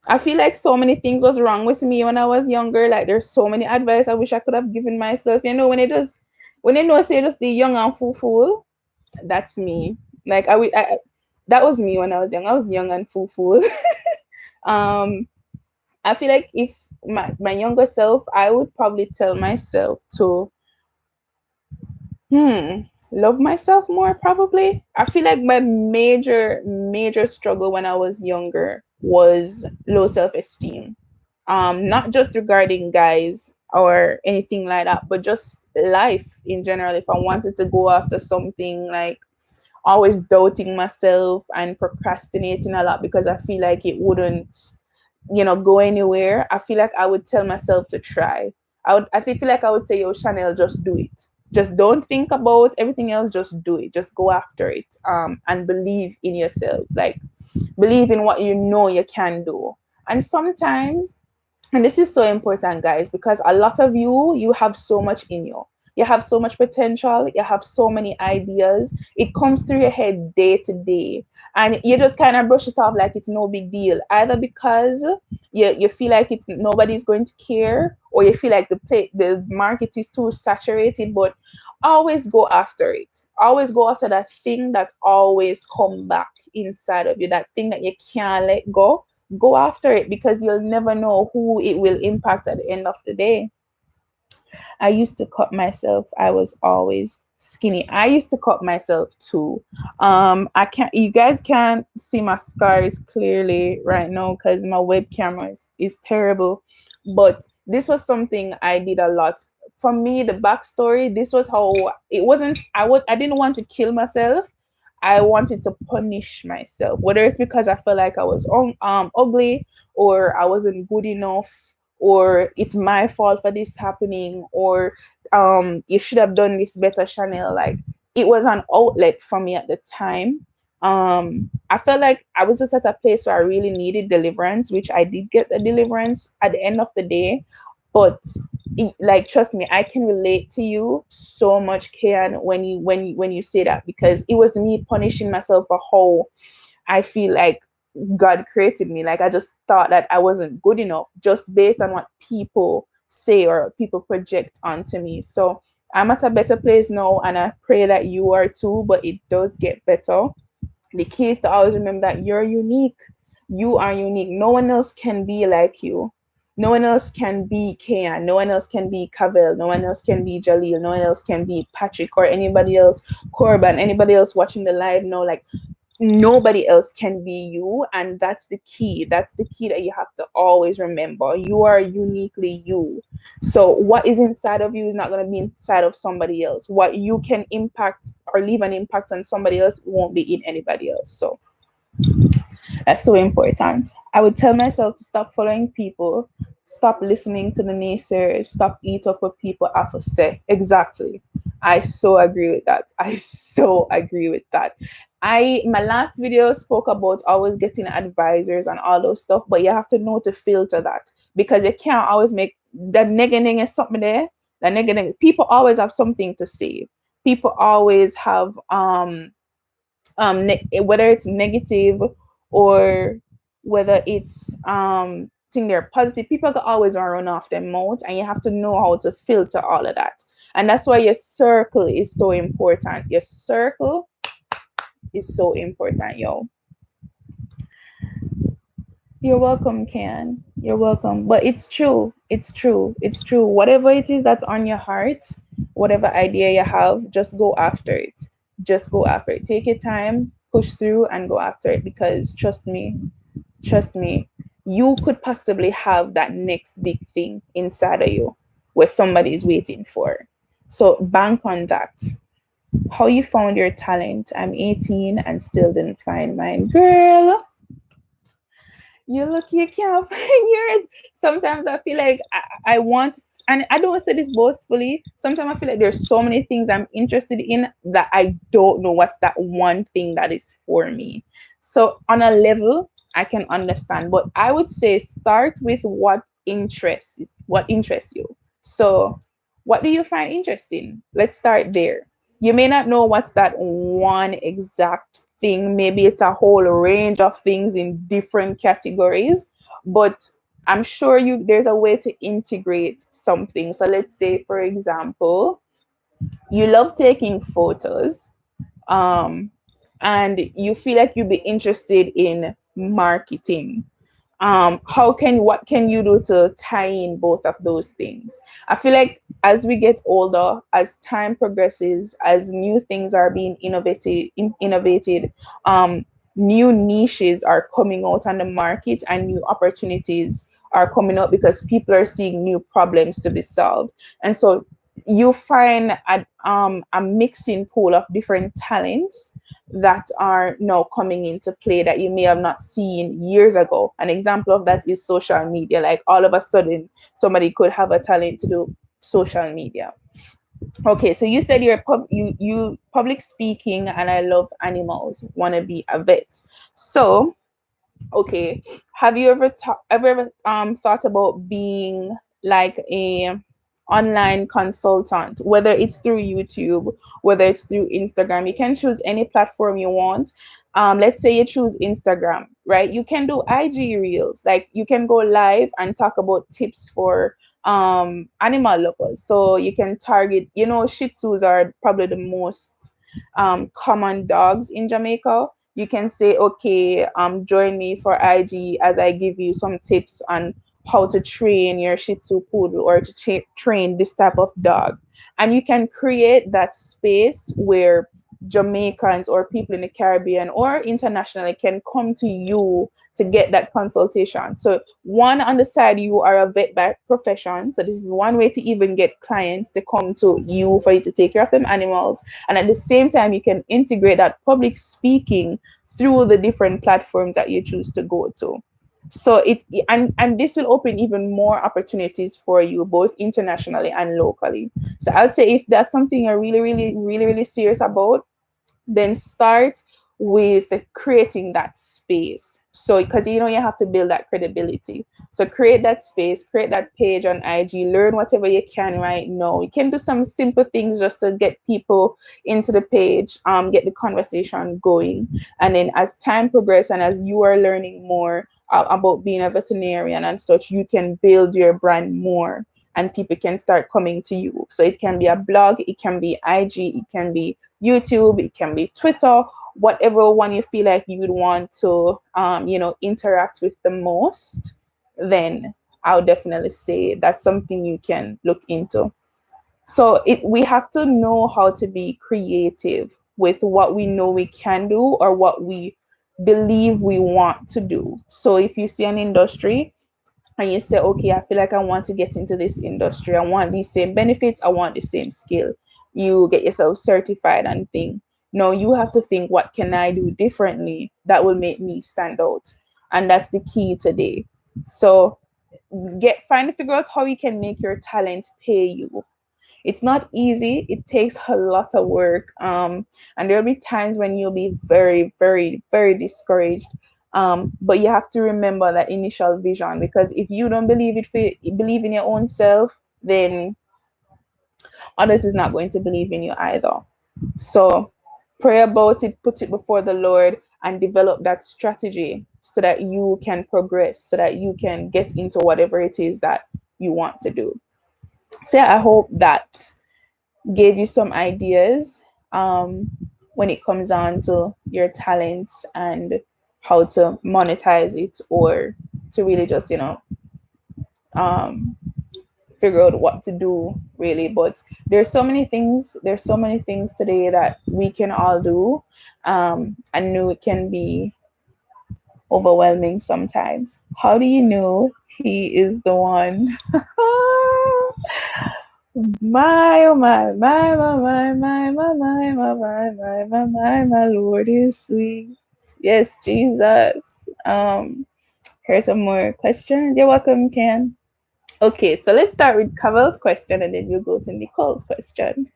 Speaker 1: I feel like so many things was wrong with me when I was younger. Like there's so many advice I wish I could have given myself. When it know say just the young and fool, that's me. Like that was me when I was young. I was young and fool. um, I feel like if my younger self, I would probably tell myself to hmm love myself more. Probably, I feel like my major struggle when I was younger was low self esteem. Not just regarding guys. or anything like that, but just life in general. If I wanted to go after something, like always doubting myself and procrastinating a lot because I feel like it wouldn't, go anywhere. I feel like I would tell myself to try. I feel like I would say, yo, Chanel, just do it. Just don't think about everything else. Just do it. Just go after it. And believe in yourself. Like, believe in what you know you can do. And sometimes, and this is so important, guys, because a lot of you have so much in you. You have so much potential. You have so many ideas. It comes through your head day to day. And you just kind of brush it off like it's no big deal. Either because you feel like it's nobody's going to care, or you feel like the market is too saturated. But always go after it. Always go after that thing that always come back inside of you, that thing that you can't let go after it, because you'll never know who it will impact at the end of the day. I used to cut myself. I was always skinny. I used to cut myself too. I can't, you guys can't see my scars clearly right now because my web camera is terrible. But this was something I did a lot. For me, the backstory, this was how it wasn't, I didn't want to kill myself. I wanted to punish myself, whether it's because I felt like I was ugly, or I wasn't good enough, or it's my fault for this happening, or you should have done this better, Chanel. Like, it was an outlet for me at the time. I felt like I was just at a place where I really needed deliverance, which I did get the deliverance at the end of the day. But like, trust me, I can relate to you so much, Kian, when you say that, because it was me punishing myself for how I feel like God created me. Like, I just thought that I wasn't good enough just based on what people say or people project onto me. So I'm at a better place now, and I pray that you are too, but it does get better. The key is to always remember that you're unique. You are unique. No one else can be like you. No one else can be Kian. No one else can be Cavell. No one else can be Jaleel. No one else can be Patrick or anybody else, Corban, anybody else watching the live. No, like, nobody else can be you. And that's the key. That's the key that you have to always remember. You are uniquely you. So what is inside of you is not going to be inside of somebody else. What you can impact or leave an impact on somebody else won't be in anybody else. So that's so important. I would tell myself to stop following people, stop listening to the naysayers, stop eat up what people have to say. Exactly. I so agree with that. I so agree with that. My last video spoke about always getting advisors and all those stuff, but you have to know to filter that, because you can't always make that negative something there. The negative people always have something to say. People always have whether it's negative or whether it's thing they're positive, people can always run off their mouth, and you have to know how to filter all of that. And that's why your circle is so important. Your circle is so important, yo. You're welcome, Ken. You're welcome. But it's true. It's true. It's true. Whatever it is that's on your heart, whatever idea you have, just go after it. Just go after it. Take your time, push through, and go after it. Because trust me, you could possibly have that next big thing inside of you where somebody is waiting for. So bank on that. How you found your talent? I'm 18 and still didn't find mine. Girl, you're lucky you can't find yours. Sometimes I feel like I want, and I don't say this boastfully. Sometimes I feel like there's so many things I'm interested in that I don't know what's that one thing that is for me. So on a level, I can understand, but I would say start with what interests you. So what do you find interesting? Let's start there. You may not know what's that one exact thing. Maybe it's a whole range of things in different categories, but I'm sure there's a way to integrate something. So let's say, for example, you love taking photos, um, and you feel like you'd be interested in marketing. What can you do to tie in both of those things? I feel like as we get older, as time progresses, as new things are being innovated, um, new niches are coming out on the market, and new opportunities are coming up because people are seeing new problems to be solved. And so you find a mixing pool of different talents that are now coming into play that you may have not seen years ago. An example of that is social media. Like all of a sudden, somebody could have a talent to do social media. Okay, so you said you public speaking, and I love animals. Want to be a vet. So okay, have you ever thought about being like a online consultant, whether it's through YouTube, whether it's through Instagram? You can choose any platform you want. Let's say you choose Instagram, right? You can do IG reels, like you can go live and talk about tips for animal lovers. So you can target, Shih Tzus are probably the most common dogs in Jamaica. You can say, okay, join me for IG as I give you some tips on how to train your Shih Tzu poodle or to train this type of dog. And you can create that space where Jamaicans or people in the Caribbean or internationally can come to you to get that consultation. So one, on the side, you are a vet by profession. So this is one way to even get clients to come to you for you to take care of them animals. And at the same time, you can integrate that public speaking through the different platforms that you choose to go to. So and this will open even more opportunities for you both internationally and locally. So I'd say if that's something you're really, really, really, really serious about, then start with creating that space. So because you have to build that credibility. So create that space, create that page on IG, learn whatever you can right now. You can do some simple things just to get people into the page, get the conversation going. And then as time progresses and as you are learning more about being a veterinarian and such, you can build your brand more and people can start coming to you. So it can be a blog, it can be IG, it can be YouTube, it can be Twitter, whatever one you feel like you would want to, interact with the most, then I'll definitely say that's something you can look into. So we have to know how to be creative with what we know we can do or what we believe we want to do. So if you see an industry and you say, okay, I feel like I want to get into this industry. I want these same benefits. I want the same skill. You get yourself certified and think, no, you have to think, what can I do differently that will make me stand out? And that's the key today. So figure out how you can make your talent pay you. It's not easy. It takes a lot of work. And there'll be times when you'll be very, very, very discouraged. But you have to remember that initial vision, because if you don't believe in your own self, then others is not going to believe in you either. So pray about it, put it before the Lord, and develop that strategy so that you can progress, so that you can get into whatever it is that you want to do. So yeah, I hope that gave you some ideas when it comes down to your talents and how to monetize it, or to really just um, figure out what to do really. But there's so many things today that we can all do. I know it can be overwhelming sometimes. How do you know he is the one? My, oh my, Lord is sweet. Yes, Jesus. Here's some more questions. You're welcome, Ken. Okay, so let's start with Kavel's question and then you go to Nicole's question.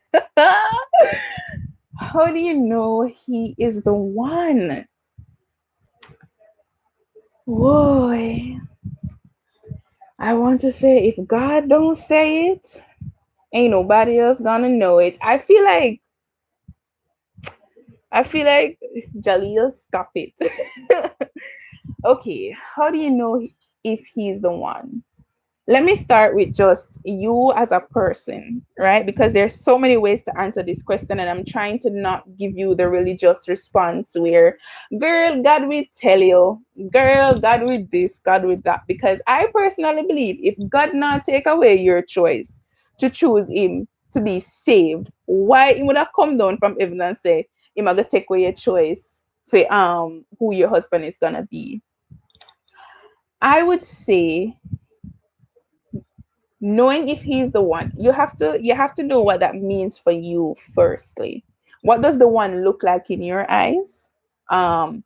Speaker 1: How do you know he is the one? Boy, I want to say if God don't say it, ain't nobody else gonna know it. I feel like Jaleel, stop it. Okay, how do you know if he's the one? Let me start with just you as a person, right? Because there's so many ways to answer this question, and I'm trying to not give you the religious response where, girl, God will tell you, girl, God will this, God will that. Because I personally believe if God not take away your choice to choose him to be saved, why he would have come down from heaven and say, him gonna take away your choice for who your husband is gonna be? I would say knowing if he's the one, you have to know what that means for you firstly. What does the one look like in your eyes? And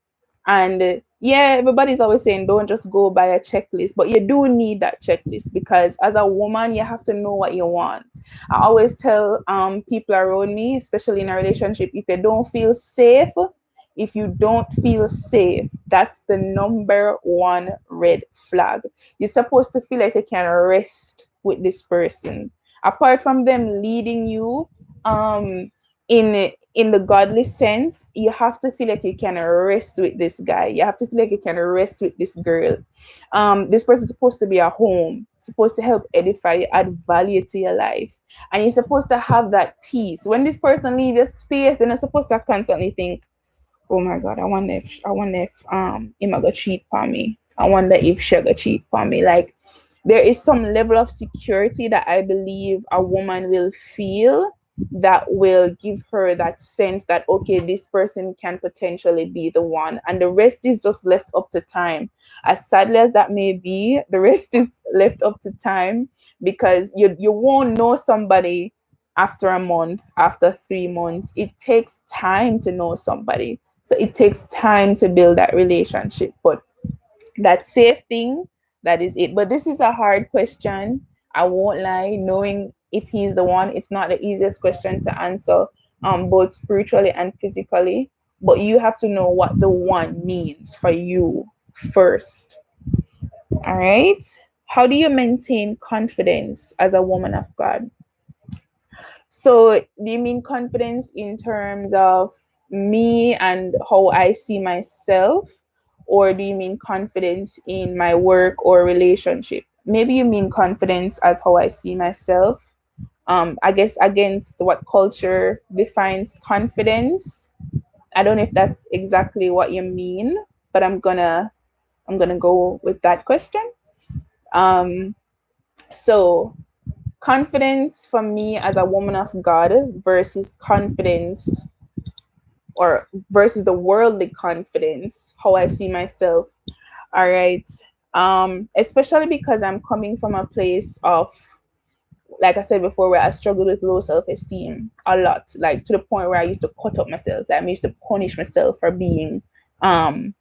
Speaker 1: yeah, everybody's always saying don't just go by a checklist, but you do need that checklist, because as a woman you have to know what you want. I always tell people around me, especially in a relationship, if you don't feel safe, that's the number one red flag. You're supposed to feel like you can rest with this person. Apart from them leading you in the godly sense, you have to feel like you can rest with this guy. You have to feel like you can rest with this girl. This person is supposed to be a home, supposed to help edify you, add value to your life. And you're supposed to have that peace. When this person leaves your space, then you're supposed to constantly think, oh my god, I wonder if him gonna cheat on me. I wonder if she gonna cheat on me. Like, there is some level of security that I believe a woman will feel, that will give her that sense that okay, this person can potentially be the one, and the rest is just left up to time. As sadly as that may be, the rest is left up to time, because you won't know somebody after a month, after 3 months. It takes time to know somebody, so it takes time to build that relationship. But that safe thing, that is it. But this is a hard question. I won't lie. Knowing if he's the one, it's not the easiest question to answer, both spiritually and physically. But you have to know what the one means for you first. All right. How do you maintain confidence as a woman of God? So, do you mean confidence in terms of me and how I see myself? Or do you mean confidence in my work or relationship? Maybe you mean confidence as how I see myself. I guess against what culture defines confidence. I don't know if that's exactly what you mean, but I'm gonna go with that question. Um, so confidence for me as a woman of God versus confidence, or versus the worldly confidence, how I see myself. All right. Especially because I'm coming from a place of, like I said before, where I struggled with low self-esteem a lot, like to the point where I used to cut up myself, that I used to punish myself for being um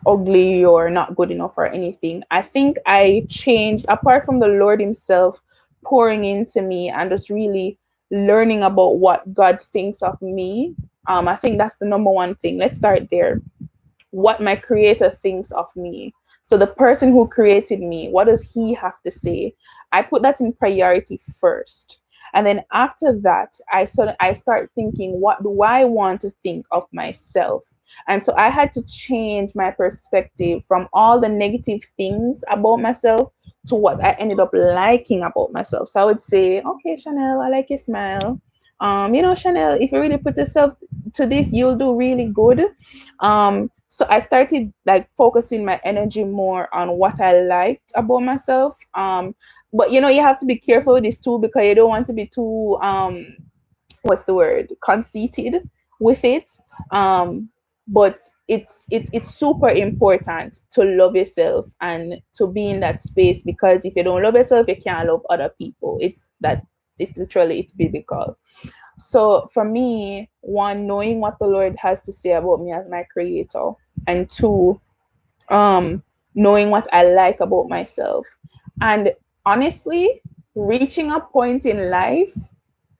Speaker 1: ugly or not good enough or anything. I think I changed, apart from the Lord Himself pouring into me and just really learning about what God thinks of me. I think that's the number one thing. Let's start there. What my creator thinks of me. So the person who created me, what does he have to say? I put that in priority first. And then after that, I start thinking, what do I want to think of myself? And so I had to change my perspective from all the negative things about myself to what I ended up liking about myself. So I would say, okay, Chanel, I like your smile. Chanel, if you really put yourself to this, you'll do really good. So I started like focusing my energy more on what I liked about myself. But you have to be careful with this too, because you don't want to be too what's the word, conceited with it. But it's super important to love yourself and to be in that space, because if you don't love yourself, you can't love other people. It's biblical. So for me, one, knowing what the Lord has to say about me as my creator, and two, um, knowing what I like about myself. And honestly, reaching a point in life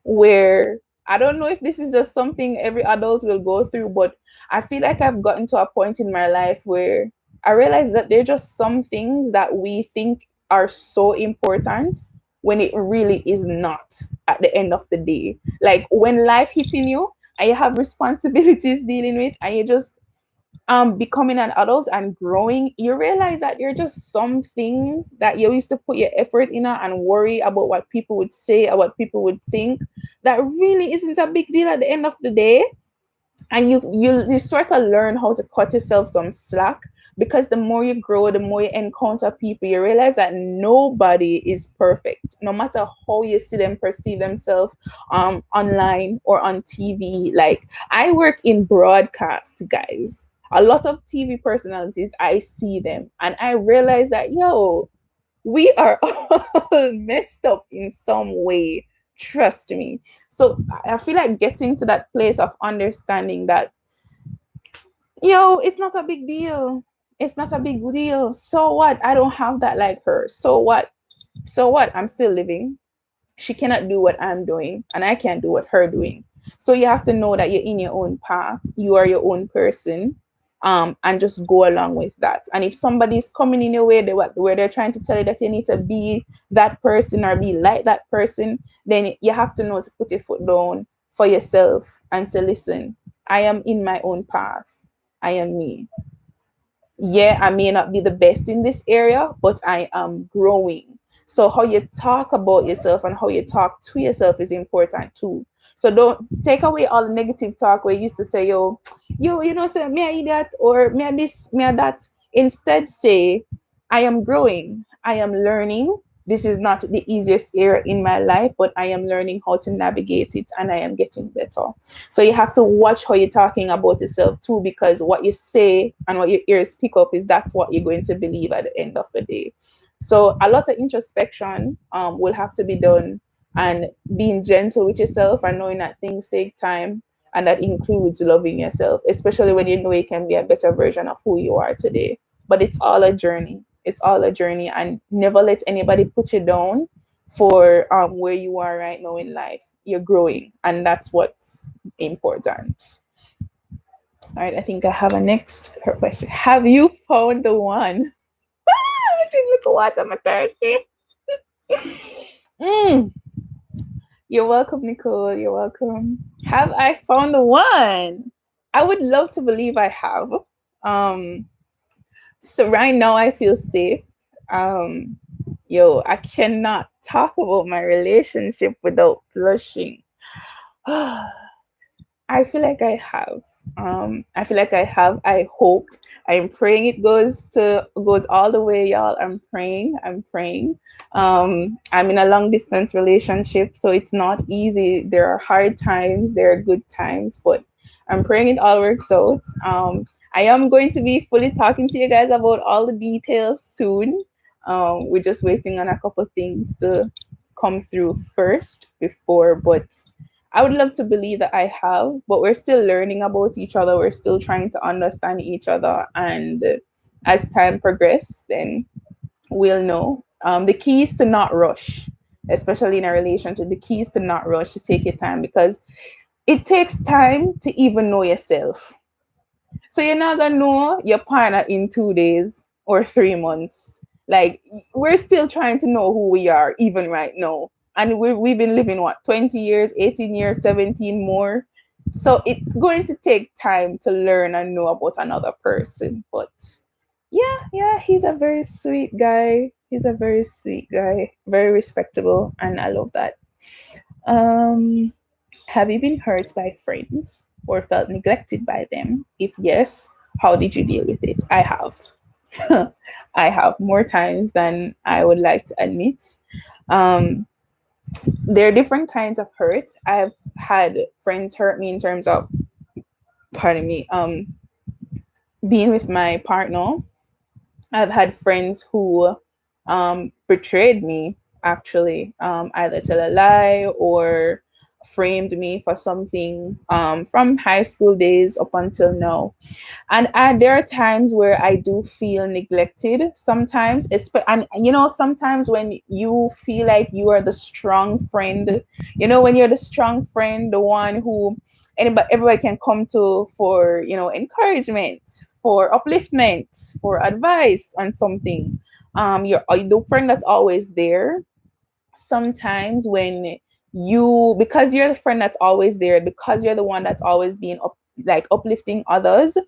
Speaker 1: where, I don't know if this is just something every adult will go through, but I feel like I've gotten to a point in my life where I realize that there are just some things that we think are so important when it really is not at the end of the day. Like when life hitting you and you have responsibilities dealing with, and you just becoming an adult and growing, you realize that there are just some things that you used to put your effort in and worry about what people would say or what people would think, that really isn't a big deal at the end of the day. And you sort of learn how to cut yourself some slack, because the more you grow, the more you encounter people, you realize that nobody is perfect, no matter how you see them perceive themselves online or on TV. Like, I work in broadcast, guys. A lot of TV personalities, I see them and I realize that, yo, We are all messed up in some way. Trust me. So I feel like getting to that place of understanding that, it's not a big deal. It's not a big deal. So what? I don't have that like her. So what? So what? I'm still living. She cannot do what I'm doing, and I can't do what her doing. So you have to know that you're in your own path. You are your own person, and just go along with that. And if somebody's coming in your way, where they're trying to tell you that you need to be that person or be like that person, then you have to know to put your foot down for yourself and say, listen, I am in my own path. I am me. Yeah, I may not be the best in this area, but I am growing. So how you talk about yourself and how you talk to yourself is important too. So don't take away all the negative talk where you used to say, say me I that or me I this, me I that. Instead say, I am growing. I am learning. This is not the easiest area in my life, but I am learning how to navigate it and I am getting better. So you have to watch how you're talking about yourself too, because what you say and what your ears pick up is that's what you're going to believe at the end of the day. So a lot of introspection will have to be done, and being gentle with yourself and knowing that things take time, and that includes loving yourself, especially when you know you can be a better version of who you are today. But it's all a journey. It's all a journey, and never let anybody put you down for where you are right now in life. You're growing, and that's what's important. All right, I think I have a next question. Have you found the one? Just look what I'm thirsty. Mm, you're welcome, Nicole. You're welcome. Have I found the one? I would love to believe I have. Um, so right now I feel safe. Um, I cannot talk about my relationship without blushing. I feel like I have. I feel like I have. I hope. I'm praying it goes all the way, y'all. I'm praying. I'm praying. I'm in a long distance relationship, so it's not easy. There are hard times. There are good times, but I'm praying it all works out. I am going to be fully talking to you guys about all the details soon. We're just waiting on a couple things to come through first before, but I would love to believe that I have, but we're still learning about each other. We're still trying to understand each other. And as time progresses, then we'll know. The key is to not rush, especially in a relationship. The key is to not rush, to take your time, because it takes time to even know yourself. So you're not gonna know your partner in 2 days or 3 months. Like, we're still trying to know who we are even right now. And we've been living what, 20 years, 18 years, 17 more. So it's going to take time to learn and know about another person. But yeah, he's a very sweet guy. He's a very sweet guy, very respectable, and I love that. Um have you been hurt by friends or felt neglected by them? If yes, how did you deal with it? I have. I have more times than I would like to admit. Um, there are different kinds of hurts. I've had friends hurt me in terms of, pardon me, being with my partner. I've had friends who betrayed me, actually, either tell a lie or framed me for something from high school days up until now. And there are times where I do feel neglected sometimes. And sometimes when you feel like you are the strong friend, when you're the strong friend, the one who everybody can come to for encouragement, for upliftment, for advice on something. You're the friend that's always there. Sometimes when because you're the friend that's always there, because you're the one that's always being like uplifting others,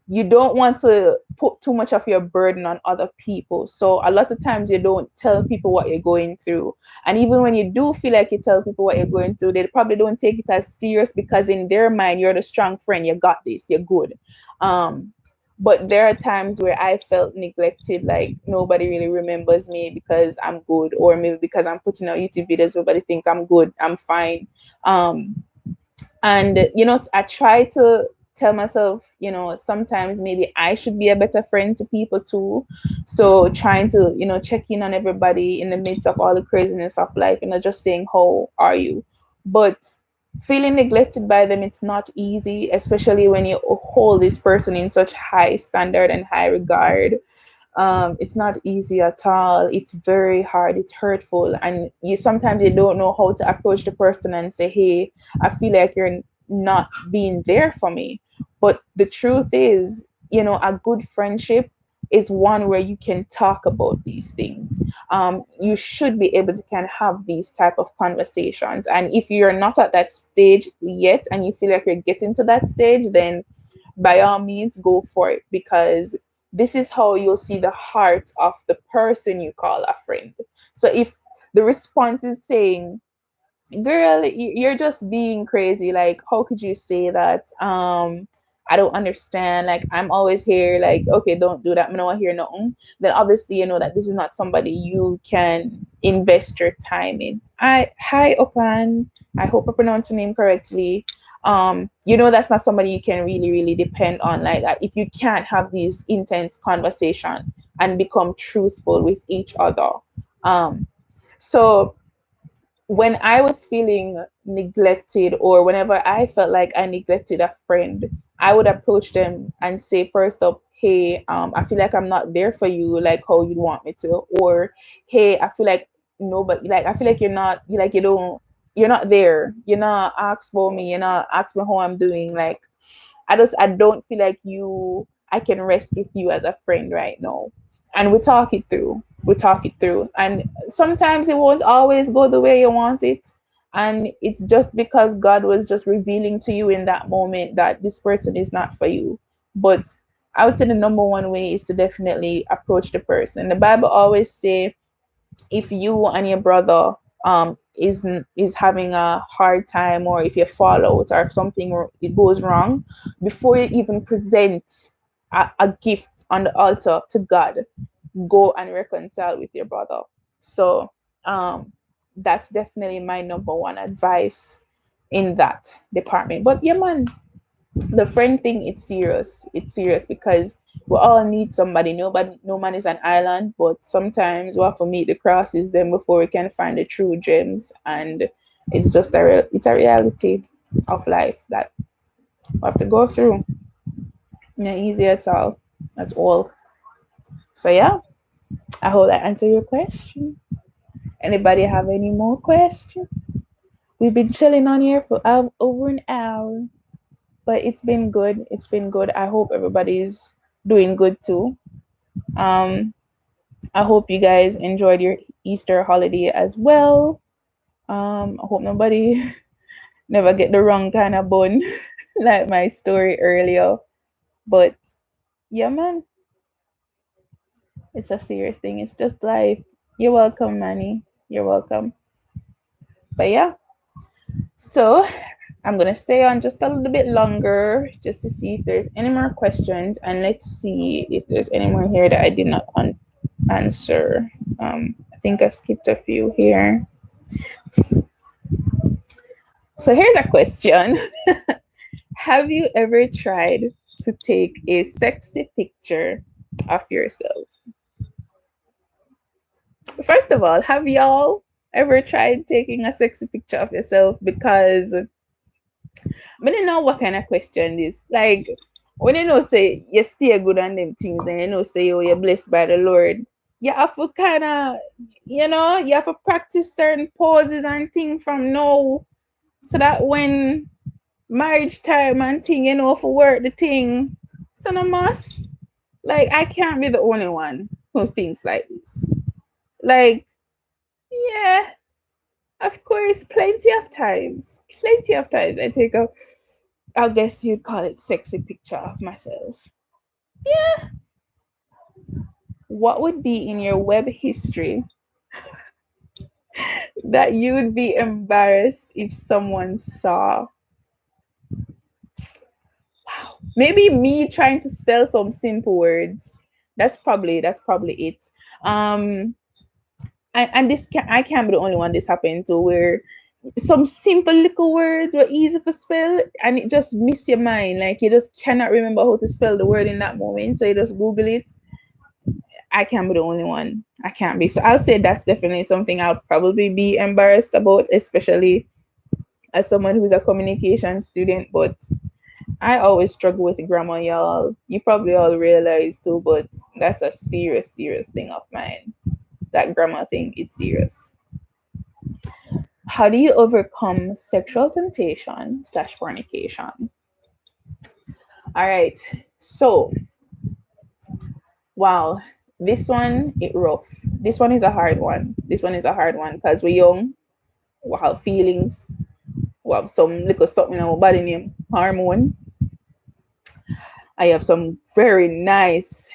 Speaker 1: you don't want to put too much of your burden on other people. So a lot of times you don't tell people what you're going through. And even when you do feel like you tell people what you're going through, they probably don't take it as serious, because in their mind, you're the strong friend. You got this. You're good. Um, but there are times where I felt neglected, like nobody really remembers me because I'm good, or maybe because I'm putting out YouTube videos, everybody think I'm good, I'm fine. And I try to tell myself, sometimes maybe I should be a better friend to people too. So trying to, check in on everybody in the midst of all the craziness of life, just saying, how are you? But feeling neglected by them, it's not easy, especially when you hold this person in such high standard and high regard. It's not easy at all. It's very hard. It's hurtful, and you don't know how to approach the person and say, "Hey, I feel like you're not being there for me." But the truth is, a good friendship is one where you can talk about these things. You should be able to kind of have these type of conversations, and if you're not at that stage yet, and you feel like you're getting to that stage, then by all means go for it, because this is how you'll see the heart of the person you call a friend. So if the response is saying, girl, you're just being crazy, like how could you say that? I don't understand, like I'm always here, like okay, don't do that, I don't want to hear nothing. Then obviously you know that this is not somebody you can invest your time in. Hi Opan, I hope I pronounced your name correctly. That's not somebody you can really really depend on like that if you can't have these intense conversation and become truthful with each other. So when I was feeling neglected, or whenever I felt like I neglected a friend, I would approach them and say, first up, hey, I feel like I'm not there for you, like how you'd want me to, or hey, I feel like nobody, like I feel like you're not there, you're not asked for me, you're not asking how I'm doing, like I don't feel like I can rest with you as a friend right now. And we talk it through. We talk it through. And sometimes it won't always go the way you want it. And it's just because God was just revealing to you in that moment that this person is not for you. But I would say the number one way is to definitely approach the person. The Bible always say, if you and your brother is having a hard time, or if you fall out, or if something it goes wrong, before you even present a gift on the altar to God, go and reconcile with your brother. So that's definitely my number one advice in that department. But yeah, man, the friend thing, it's serious. It's serious because we all need somebody. No man is an island, but sometimes we have to meet the crosses then before we can find the true gems. And it's just it's a reality of life that we have to go through. Not easy at all. That's all. So yeah, I hope that answered your question. Anybody have any more questions? We've been chilling on here for over an hour, but it's been good. It's been good. I hope everybody's doing good too. Um, I hope you guys enjoyed your Easter holiday as well. I hope nobody never get the wrong kind of bun like my story earlier. But yeah, man, it's a serious thing. It's just life. You're welcome, Manny. You're welcome. But yeah, so I'm gonna stay on just a little bit longer just to see if there's any more questions, and let's see if there's any more here that I did not answer. I think I skipped a few here. So here's a question. Have you ever tried to take a sexy picture of yourself? First of all, have y'all ever tried taking a sexy picture of yourself? Because I don't know what kind of question this. Like, when you know say you stay good on them things, and you know say oh you're blessed by the Lord, you have to kind of, you have to practice certain poses and things from now, so that when marriage time and thing, for work the thing, so no must. Like, I can't be the only one who thinks like this. Like, yeah, of course, plenty of times I take a, I guess you'd call it sexy picture of myself. Yeah. What would be in your web history that you would be embarrassed if someone saw? Wow. Maybe me trying to spell some simple words. That's probably it. And this I can't be the only one this happened to, where some simple little words were easy to spell and it just miss your mind. Like you just cannot remember how to spell the word in that moment. So you just Google it. I can't be the only one. I can't be. So I'd say that's definitely something I'll probably be embarrassed about, especially as someone who's a communication student. But I always struggle with grammar, y'all. You probably all realize too, but that's a serious, serious thing of mine. That grammar thing, it's serious. How do you overcome sexual temptation slash fornication? All right. So, wow, this one it rough. This one is a hard one. This one is a hard one because we're young. We have feelings. We have some little something in our body named hormone. I have some very nice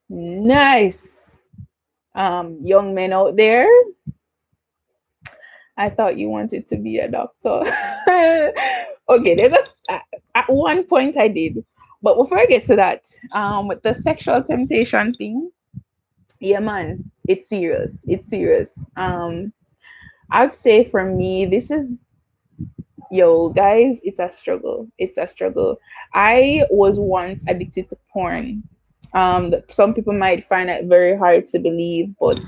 Speaker 1: young men out there. I thought you wanted to be a doctor. Okay, at one point I did, but before I get to that, with the sexual temptation thing, yeah, man, it's serious. It's serious. I'd say for me, this is yo guys, it's a struggle. It's a struggle. I was once addicted to porn. Some people might find it very hard to believe, but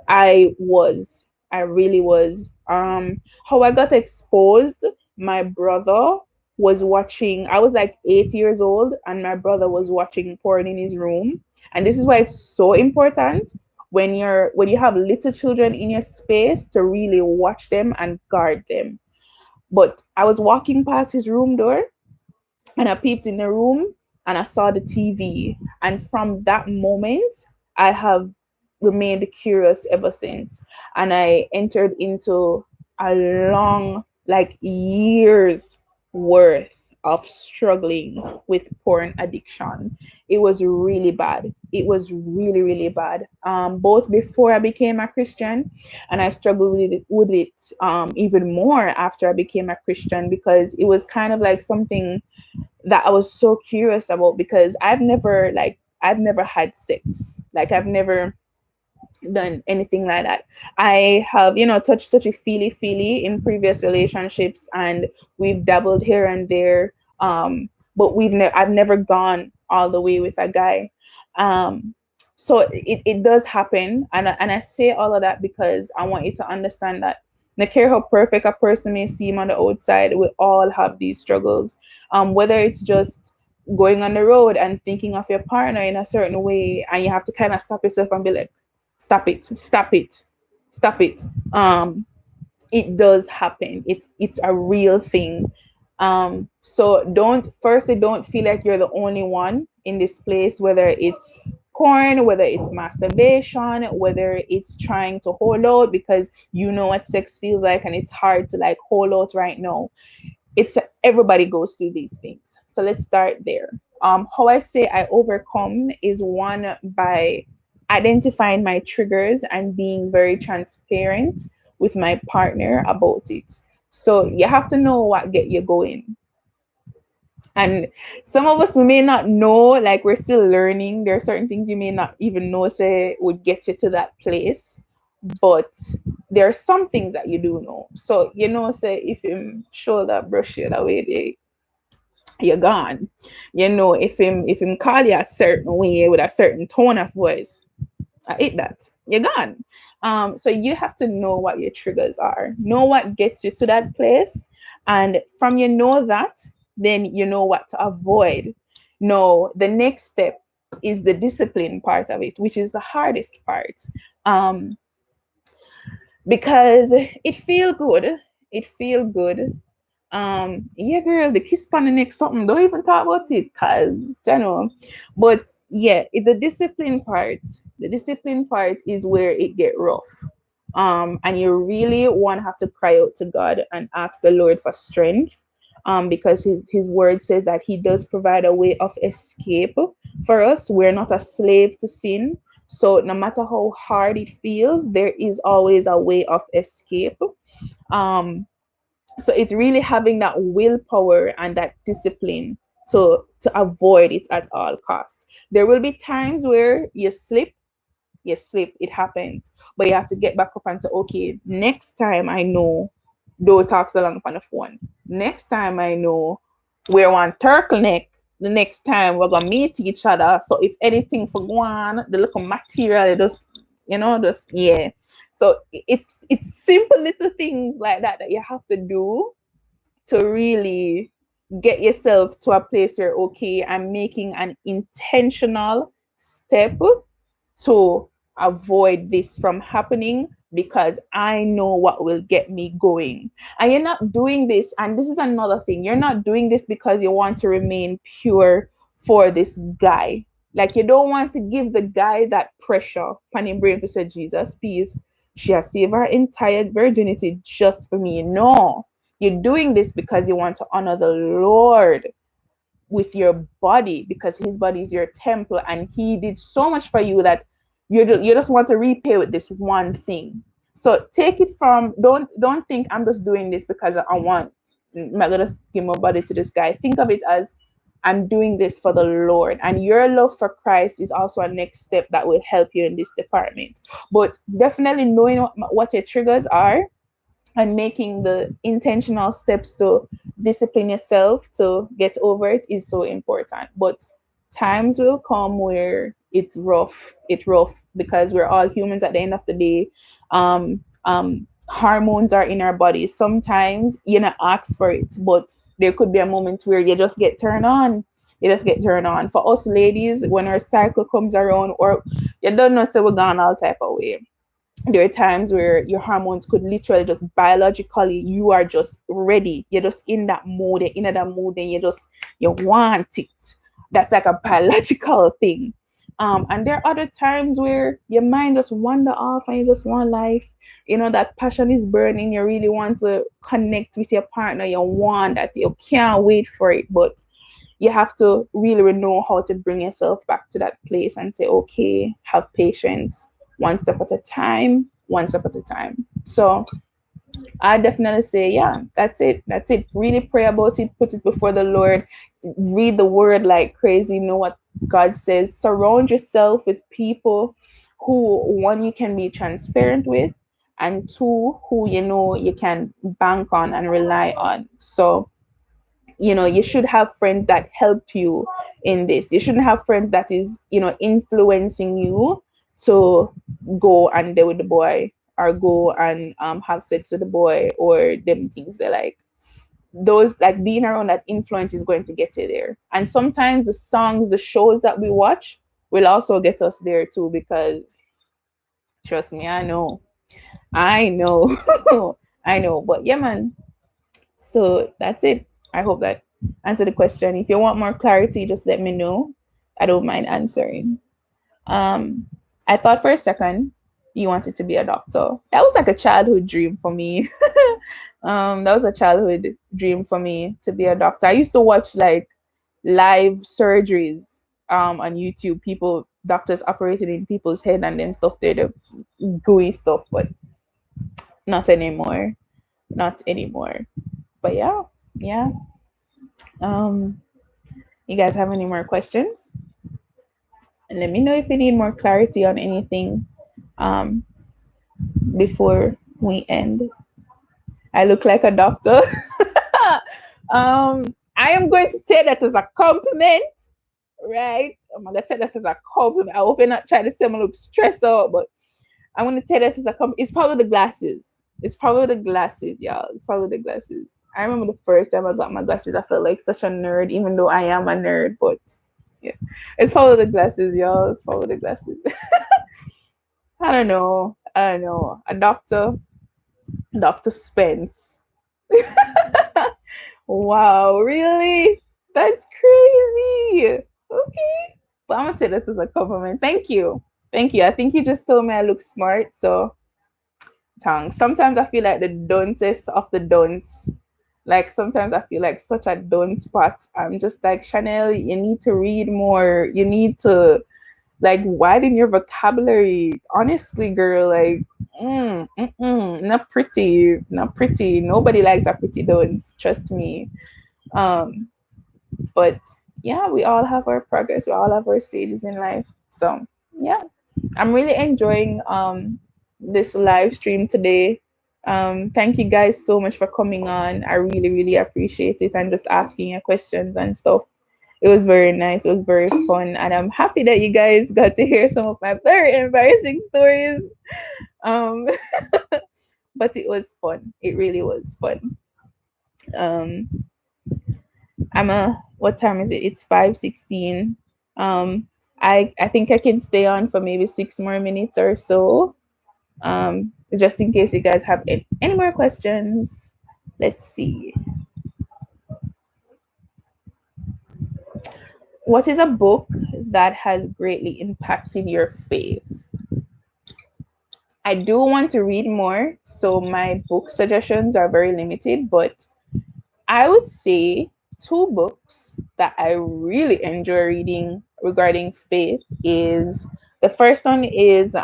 Speaker 1: I really was. How I got exposed, my brother was watching, I was like 8 years old, and my brother was watching porn in his room. And this is why it's so important when you have little children in your space to really watch them and guard them. But I was walking past his room door and I peeped in the room and I saw the TV. And from that moment, I have remained curious ever since. And I entered into a long, like years worth of struggling with porn addiction. It was really bad. It was really, really bad. Both before I became a Christian, and I struggled with it even more after I became a Christian because it was kind of like something that I was so curious about because I've never had sex. Like I've never done anything like that. I have, touchy feely in previous relationships and we've dabbled here and there. But I've never gone all the way with a guy. Um so it does happen and I say all of that because I want you to understand that no care how perfect a person may seem on the outside, we all have these struggles. Whether it's just going on the road and thinking of your partner in a certain way and you have to kind of stop yourself and be like, stop it, stop it, stop it. It does happen. It's a real thing. So don't feel like you're the only one in this place, whether it's porn, whether it's masturbation, whether it's trying to hold out because you know what sex feels like and it's hard to like hold out right now. It's everybody goes through these things. So let's start there. How I say I overcome is one by identifying my triggers and being very transparent with my partner about it. So you have to know what get you going. And some of us we may not know, like we're still learning. There are certain things you may not even know say would get you to that place. But there are some things that you do know. So say if him shoulder brush you the way you're gone. If him call you a certain way with a certain tone of voice, I hate that. You're gone. So you have to know what your triggers are, know what gets you to that place, and from you know that, then you know what to avoid. No, the next step is the discipline part of it, which is the hardest part. Um, because it feel good. It feel good. Yeah, girl, the kiss on the neck, something. Don't even talk about it, cause But yeah, the discipline part is where it get rough. And you really want to have to cry out to God and ask the Lord for strength. Because his word says that he does provide a way of escape for us. We're not a slave to sin. So no matter how hard it feels, there is always a way of escape. Um, so it's really having that willpower and that discipline to avoid it at all costs. There will be times where you slip, it happens, but you have to get back up and say, okay, next time I know don't talk so long on the phone. Next time I know we're on turtleneck, the next time we're gonna meet each other. So if anything for one, the little material, it just just yeah. So it's simple little things like that that you have to do to really get yourself to a place where okay, I'm making an intentional step to avoid this from happening because I know what will get me going. And you're not doing this, and this is another thing, you're not doing this because you want to remain pure for this guy. Like you don't want to give the guy that pressure. Pan him brain to say, Jesus, please, she has saved her entire virginity just for me. No, you're doing this because you want to honor the Lord with your body because his body is your temple and he did so much for you that you just want to repay with this one thing. So take it from don't think I'm just doing this because I want I'm not gonna give my body to this guy. Think of it as I'm doing this for the Lord, and your love for Christ is also a next step that will help you in this department. But definitely knowing what your triggers are and making the intentional steps to discipline yourself to get over it is so important. But times will come where it's rough because we're all humans at the end of the day. Hormones are in our bodies. Sometimes you not ask for it, but there could be a moment where you just get turned on. You just get turned on. For us ladies, when our cycle comes around, or you don't know, so we're gone all type of way, there are times where your hormones could literally just biologically you are just ready, you're just in that mood, you're in that mood and you want it. That's like a biological thing. And there are other times where your mind just wander off and you just want life, that passion is burning, you really want to connect with your partner, you want that, you can't wait for it, but you have to really know how to bring yourself back to that place and say, okay, have patience, one step at a time, one step at a time. So I definitely say, yeah, that's it. That's it. Really pray about it, put it before the Lord, read the word like crazy, know what God says, surround yourself with people who, one, you can be transparent with, and two, who you can bank on and rely on. So you should have friends that help you in this. You shouldn't have friends that is influencing you to go and date with the boy or go and have sex with the boy or them things they like. Those, like, being around that influence is going to get you there. And sometimes the songs, the shows that we watch will also get us there too, because trust me, I know I know. But yeah, man, so that's it. I hope that answered the question. If you want more clarity, just let me know. I don't mind answering. Um, I thought for a second you wanted to be a doctor. That was like a childhood dream for me. That was a childhood dream for me to be a doctor. I used to watch like live surgeries on YouTube, people doctors operating in people's head and then stuff there, the gooey stuff, but not anymore. Not anymore. But yeah, yeah. Um, you guys have any more questions? And let me know if you need more clarity on anything um, before we end. I look like a doctor. I am going to take that as a compliment, right? I'm going to take that as a compliment. I hope you're not trying to say I look stressed out, but I'm going to take that as a compliment. It's probably the glasses. It's probably the glasses, y'all. It's probably the glasses. I remember the first time I got my glasses, I felt like such a nerd, even though I am a nerd, but yeah. It's probably the glasses, y'all. It's probably the glasses. I don't know. I don't know. A doctor, Dr. Spence. Wow, really? That's crazy. Okay. But I'm gonna take that as a compliment. Thank you. Thank you. I think you just told me I look smart, so thanks. Sometimes I feel like the dunces of the dunce. Like sometimes I feel like such a dunce spot. I'm just like, Chanel, you need to read more. You need to like widen your vocabulary. Honestly, girl, like not pretty, not pretty. Nobody likes a pretty dunce, trust me. Um, but yeah, we all have our progress, we all have our stages in life. So yeah, I'm really enjoying this live stream today. Thank you guys so much for coming on. I really, really appreciate it and just asking your questions and stuff. It was very nice. It was very fun. And I'm happy that you guys got to hear some of my very embarrassing stories. Um, but it was fun. It really was fun. Um, what time is it? It's 5:16. Um, I think I can stay on for maybe 6 more minutes or so. Just in case you guys have any more questions. Let's see. What is a book that has greatly impacted your faith? I do want to read more, so my book suggestions are very limited, but I would say two books that I really enjoy reading regarding faith is the first one is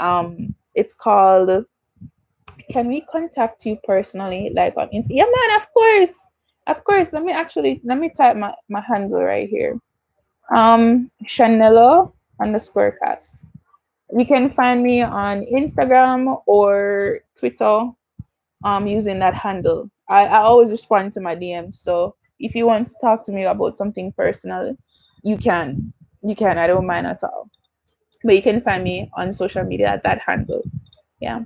Speaker 1: it's called Can We Contact You Personally, like on Instagram? Yeah, man, of course. Of course. Let me type my handle right here. Chanella underscore cats. You can find me on Instagram or Twitter using that handle. I always respond to my DMs. So if you want to talk to me about something personal, you can. You can. I don't mind at all. But you can find me on social media at that handle. Yeah.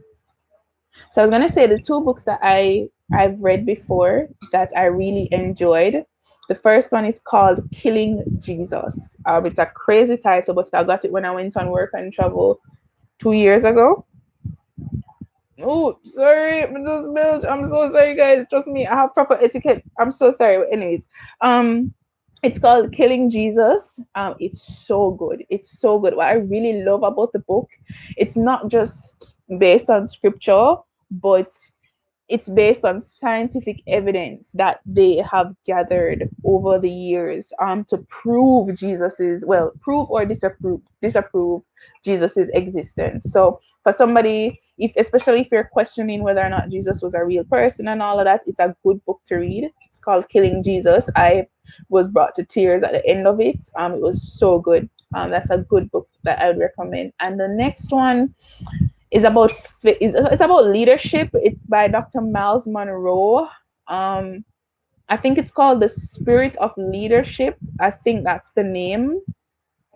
Speaker 1: So I was gonna say the two books that I've read before that I really enjoyed. The first one is called Killing Jesus. It's a crazy title, but I got it when I went on work and travel 2 years ago. Oh, sorry, Mrs. Milch. I'm so sorry, guys. Trust me, I have proper etiquette. I'm so sorry. But anyways, it's called Killing Jesus. It's so good. It's so good. What I really love about the book, it's not just based on scripture, but it's based on scientific evidence that they have gathered over the years to prove prove or disapprove Jesus's existence. So for somebody, if especially if you're questioning whether or not Jesus was a real person and all of that, it's a good book to read. It's called Killing Jesus. I was brought to tears at the end of it. It was so good. That's a good book that I would recommend. And the next one is about it's about leadership. It's by Dr. Miles Monroe. I think it's called The Spirit of Leadership. I think that's the name.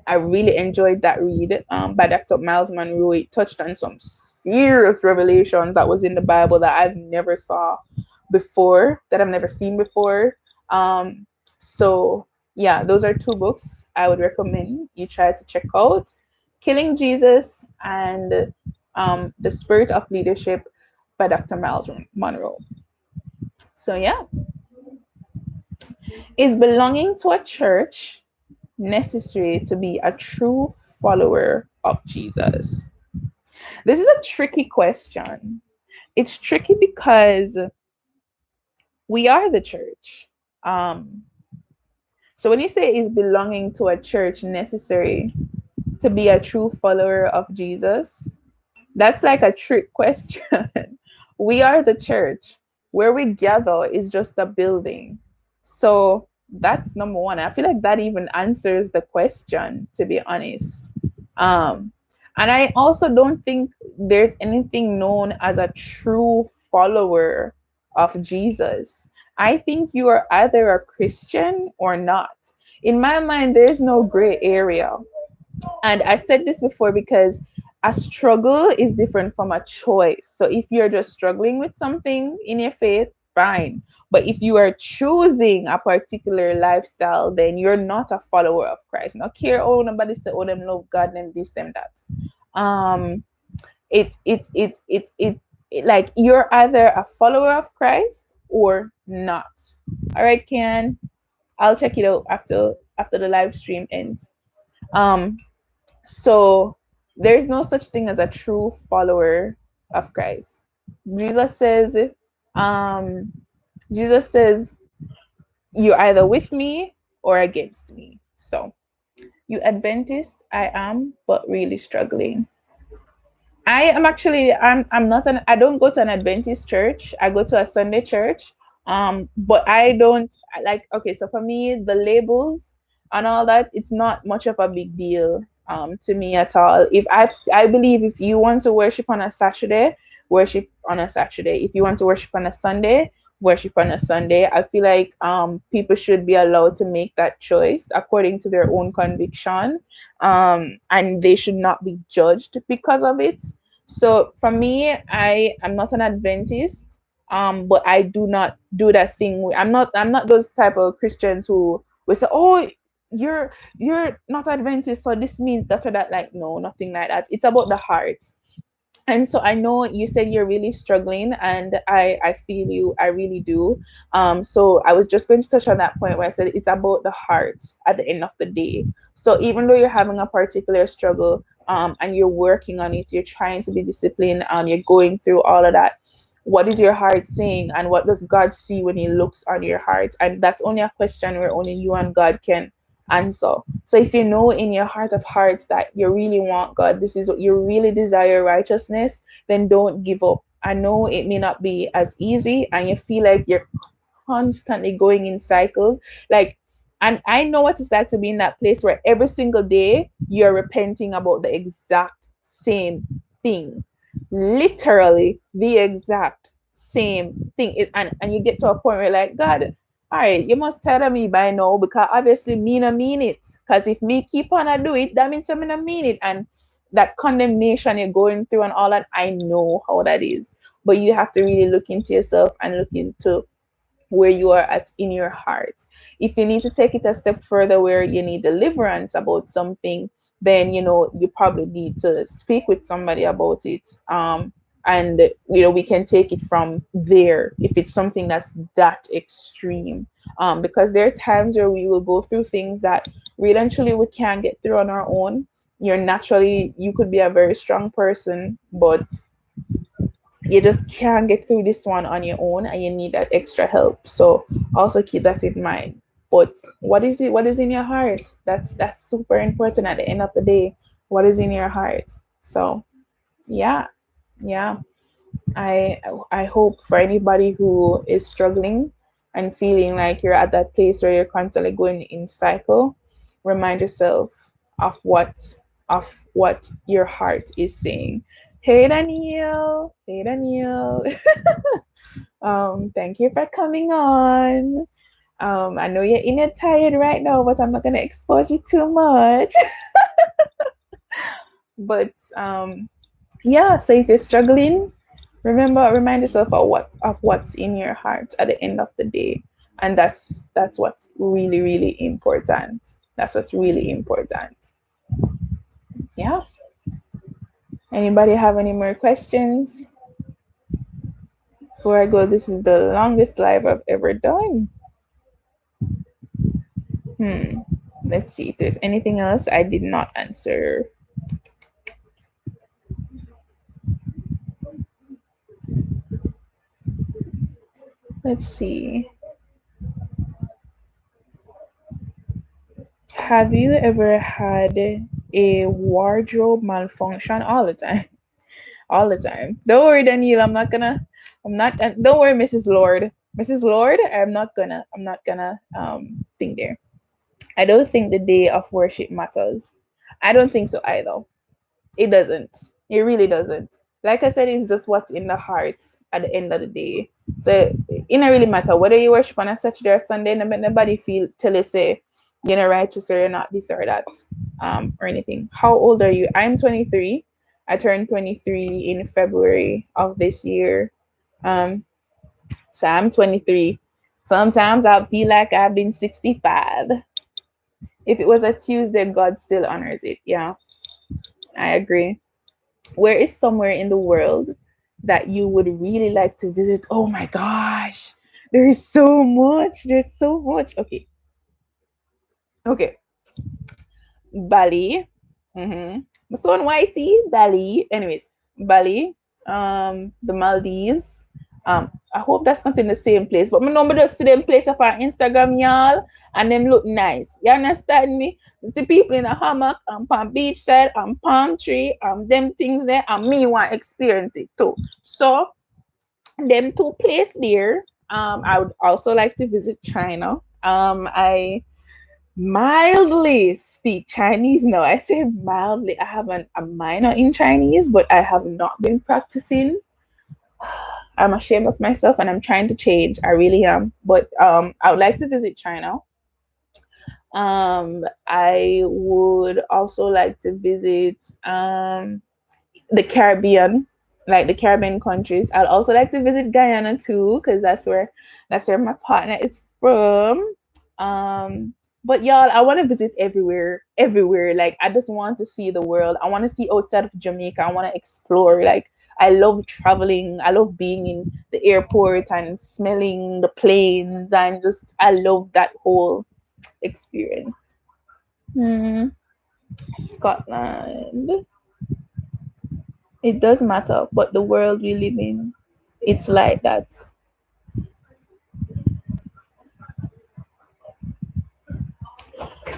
Speaker 1: I really enjoyed that read by Dr. Miles Monroe. It touched on some serious revelations that was in the Bible that I've never saw before, that I've never seen before. So yeah, those are two books I would recommend you try to check out: Killing Jesus and The Spirit of Leadership by Dr. Miles Monroe. So yeah, is belonging to a church necessary to be a true follower of Jesus? This is a tricky question. It's tricky because we are the church. Um, so when you say is belonging to a church necessary to be a true follower of Jesus, that's like a trick question. We are the church. Where we gather is just a building. So that's number one. I feel like that even answers the question, to be honest. Um, and I also don't think there's anything known as a true follower of Jesus. I think you are either a Christian or not. In my mind, there's no gray area. And I said this before because a struggle is different from a choice. So if you're just struggling with something in your faith, fine. But if you are choosing a particular lifestyle, then you're not a follower of Christ. Not care, oh, nobody say, oh, them love God, them this, them that. Um, like you're either a follower of Christ or not. All right, Ken, I'll check it out after the live stream ends. Um, so there's no such thing as a true follower of Christ. Jesus says, um, Jesus says, you're either with me or against me. So you Adventist, I am, but really struggling. I am actually I'm not an I don't go to an Adventist church. I go to a Sunday church. But I don't like okay, so for me the labels and all that, it's not much of a big deal to me at all. If I believe if you want to worship on a Saturday, worship on a Saturday. If you want to worship on a Sunday, worship on a Sunday. I feel like people should be allowed to make that choice according to their own conviction, and they should not be judged because of it. So for me, I am not an Adventist, but I do not do that thing. I'm not those type of Christians who will say, "Oh, you're not Adventist, so this means that or that." Like, no, nothing like that. It's about the heart. And so I know you said you're really struggling, and I feel you. I really do. So I was just going to touch on that point where I said it's about the heart at the end of the day. So even though you're having a particular struggle, and you're working on it, you're trying to be disciplined, you're going through all of that. What is your heart saying, and what does God see when He looks on your heart? And that's only a question where only you and God can answer. So if you know in your heart of hearts that you really want God, this is what you really desire, righteousness, then don't give up. I know it may not be as easy, and you feel like you're constantly going in cycles. Like, and I know what it's like to be in that place where every single day you're repenting about the exact same thing. Literally the exact same thing. And you get to a point where, like, God, all right, you must tell me by now, because obviously me no mean it. Because if me keep on I do it, that means I'm not mean it. And that condemnation you're going through and all that, I know how that is. But you have to really look into yourself and look into where you are at in your heart. If you need to take it a step further where you need deliverance about something, then you probably need to speak with somebody about it. And we can take it from there if it's something that's that extreme. Because there are times where we will go through things that really and truly we can't get through on our own. You could be a very strong person, but you just can't get through this one on your own, and you need that extra help. So also keep that in mind. But what is in your heart? That's super important at the end of the day. What is in your heart? So yeah, yeah. I hope for anybody who is struggling and feeling like you're at that place where you're constantly going in cycle, remind yourself of what your heart is saying. Hey Danielle. Hey Danielle. Thank you for coming on. I know you're in it tired right now, but I'm not gonna expose you too much. But yeah, so if you're struggling, remind yourself of what's in your heart at the end of the day. And that's what's really, really important. That's what's really important. Yeah. Anybody have any more questions before I go? This is the longest live I've ever done. Hmm. Let's see if there's anything else I did not answer. Let's see. Have you ever had a wardrobe malfunction? All the time? All the time. Don't worry, Daniel. I'm not. Don't worry, Mrs. Lord. Mrs. Lord, I'm not gonna think there. I don't think the day of worship matters. I don't think so either. It doesn't. It really doesn't. Like I said, it's just what's in the heart at the end of the day. So it don't really matter whether you worship on a Saturday or Sunday. No make nobody feel till they say you're not righteous or you're not this or that, or anything. How old are you? I'm 23. I turned 23 in February of this year. Um, so I'm 23. Sometimes I feel like I've been 65. If it was a Tuesday, God still honors it. Yeah, I agree. Where is somewhere in the world that you would really like to visit? Oh my gosh, there is so much. There's so much. Okay, okay. Bali. Mm-hmm. My son Whitey, Bali. Anyways, Bali. The Maldives. I hope that's not in the same place, but my number just see them place up on Instagram, y'all, and them look nice. You understand me? You see people in a hammock, palm beach side, palm tree, them things there, and me want experience it too. So them two place there. I would also like to visit China. I mildly speak Chinese. No, I say mildly. I have a minor in Chinese, but I have not been practicing. I'm ashamed of myself and I'm trying to change. I really am. But I would like to visit China. I would also like to visit the Caribbean, like the Caribbean countries. I'd also like to visit Guyana too, because that's where my partner is from. Um, but y'all, I want to visit everywhere, everywhere. Like I just want to see the world. I want to see outside of Jamaica. I want to explore. Like I love traveling. I love being in the airport and smelling the planes and just I love that whole experience. Hmm. Scotland. It does matter, but the world we live in, it's like that.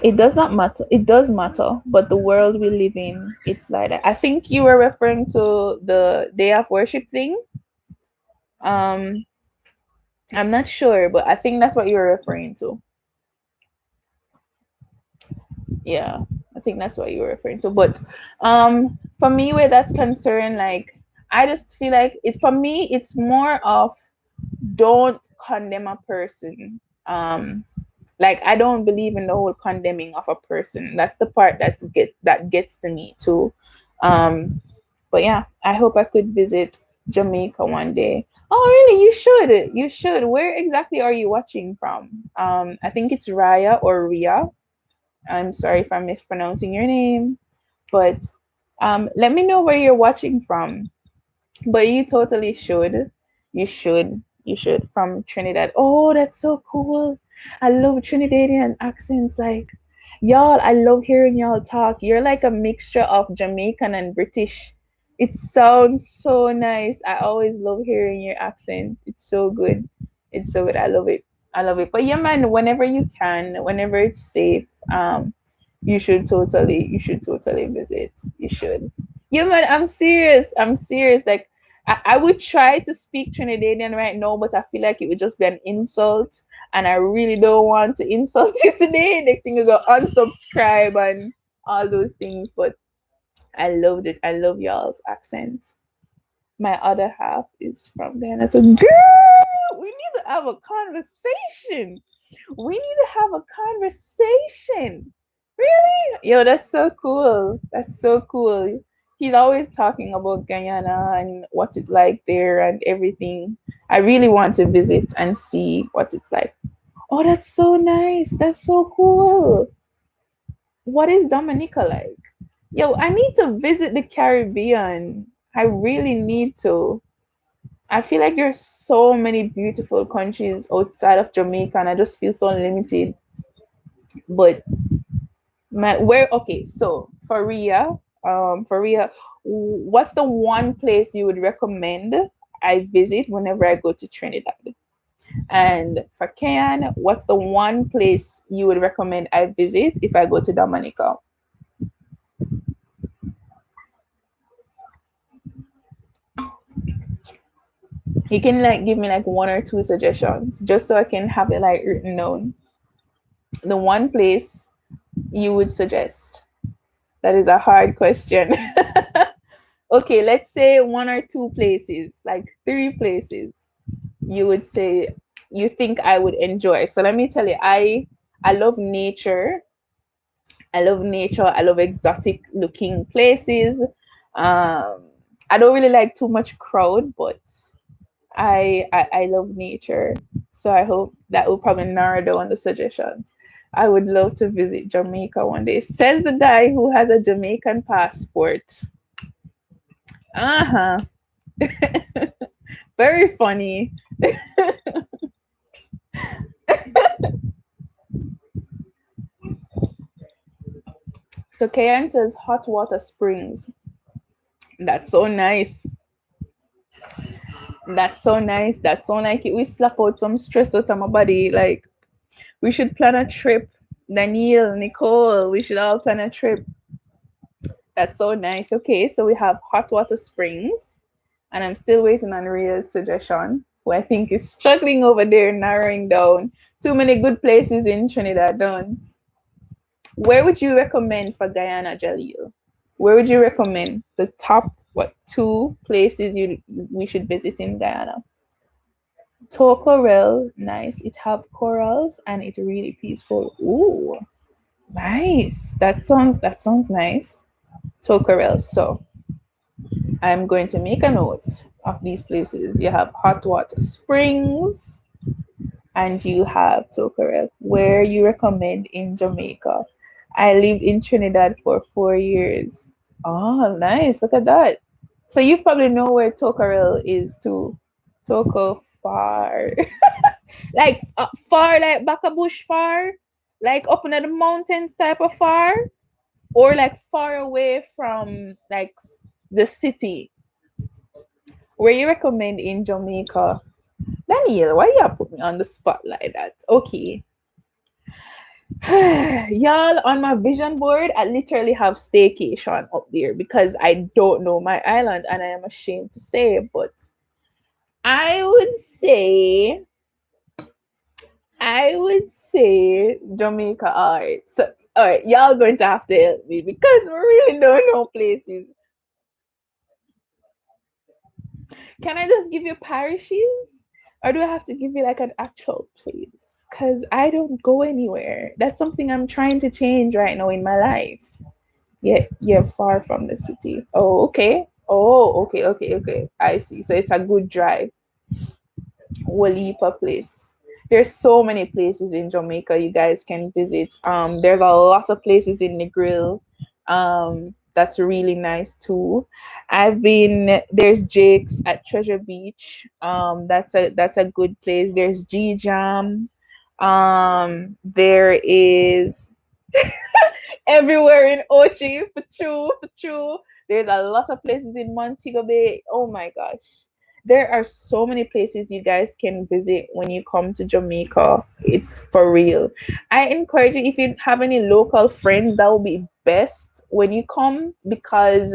Speaker 1: It does not matter. It does matter, but the world we live in, it's like that. I think you were referring to the day of worship thing. Um, I'm not sure, but I think that's what you're referring to. Yeah, I think that's what you were referring to. But for me, where that's concerned, like I just feel like it's for me, it's more of don't condemn a person. Like I don't believe in the whole condemning of a person. That's the part that gets to me too. Um, but yeah, I hope I could visit Jamaica one day. Oh, really? You should. You should. Where exactly are you watching from? I think it's Raya or Ria. I'm sorry if I'm mispronouncing your name, but let me know where you're watching from. But you totally should. You should. You should from Trinidad. Oh, that's so cool. I love Trinidadian accents. Like, y'all, I love hearing y'all talk. You're like a mixture of Jamaican and British. It sounds so nice. I always love hearing your accents. It's so good. It's so good. I love it. I love it. But yeah, man, whenever you can, whenever it's safe, you should totally visit. You should. Yeah, man, I'm serious. I'm serious. Like I would try to speak Trinidadian right now, but I feel like it would just be an insult. And I really don't want to insult you today. Next thing you go unsubscribe and all those things. But I loved it. I love y'all's accents. My other half is from Ghana. So girl, we need to have a conversation. We need to have a conversation. Really? Yo, that's so cool. That's so cool. He's always talking about Guyana and what's it like there and everything. I really want to visit and see what it's like. Oh, that's so nice. That's so cool. What is Dominica like? Yo, I need to visit the Caribbean. I really need to. I feel like there's so many beautiful countries outside of Jamaica, and I just feel so limited. But man, where? Okay, so for Ria, what's the one place you would recommend I visit whenever I go to Trinidad? And for Ken, what's the one place you would recommend I visit if I go to Dominica? You can like give me like one or two suggestions just so I can have it like written down. The one place you would suggest. That is a hard question. Okay, let's say one or two places, like three places you would say you think I would enjoy. So let me tell you, I love nature. I love nature. I love exotic looking places. I don't really like too much crowd, but I love nature. So I hope that will probably narrow down the suggestions. I would love to visit Jamaica one day. Says the guy who has a Jamaican passport. Uh-huh. Very funny. So Kayan says hot water springs. That's so nice. That's so nice. That sound like it we slap out some stress out of my body. Like we should plan a trip. Daniel, Nicole, we should all plan a trip. That's so nice. Okay, so we have hot water springs, and I'm still waiting on Ria's suggestion, who I think is struggling over there narrowing down too many good places in Trinidad. Don't. Where would you recommend for Guyana, Jaleel? Where would you recommend the top what two places we should visit in Guyana? Tocorel, nice. It have corals and it really peaceful. Ooh, nice. That sounds nice. Tocorel. So I'm going to make a note of these places. You have hot water springs and you have Tocorel. Where you recommend in Jamaica? I lived in Trinidad for 4 years. Oh, nice. Look at that. So you probably know where Tocorel is too. Toko far. Like far, like back a bush far, like up in the mountains type of far, or like far away from like the city. Where you recommend in Jamaica? Daniel, why you put me on the spot like that? Okay. Y'all, on my vision board, I literally have staycation up there because I don't know my island and I am ashamed to say, but I would say I would say Jamaica. All right. So, all right, y'all going to have to help me because we really don't know places. Can I just give you parishes? Or do I have to give you like an actual place? Because I don't go anywhere. That's something I'm trying to change right now in my life. Yeah, you're far from the city. Oh, okay. Oh, okay, okay, okay. I see. So it's a good drive. Walipa place. There's so many places in Jamaica you guys can visit. There's a lot of places in the grill. That's really nice too. There's Jake's at Treasure Beach. That's a good place. There's G Jam. There is everywhere in Ochi, for true. There's a lot of places in Montego Bay. Oh my gosh. There are so many places you guys can visit when you come to Jamaica. It's for real. I encourage you, if you have any local friends, that will be best when you come because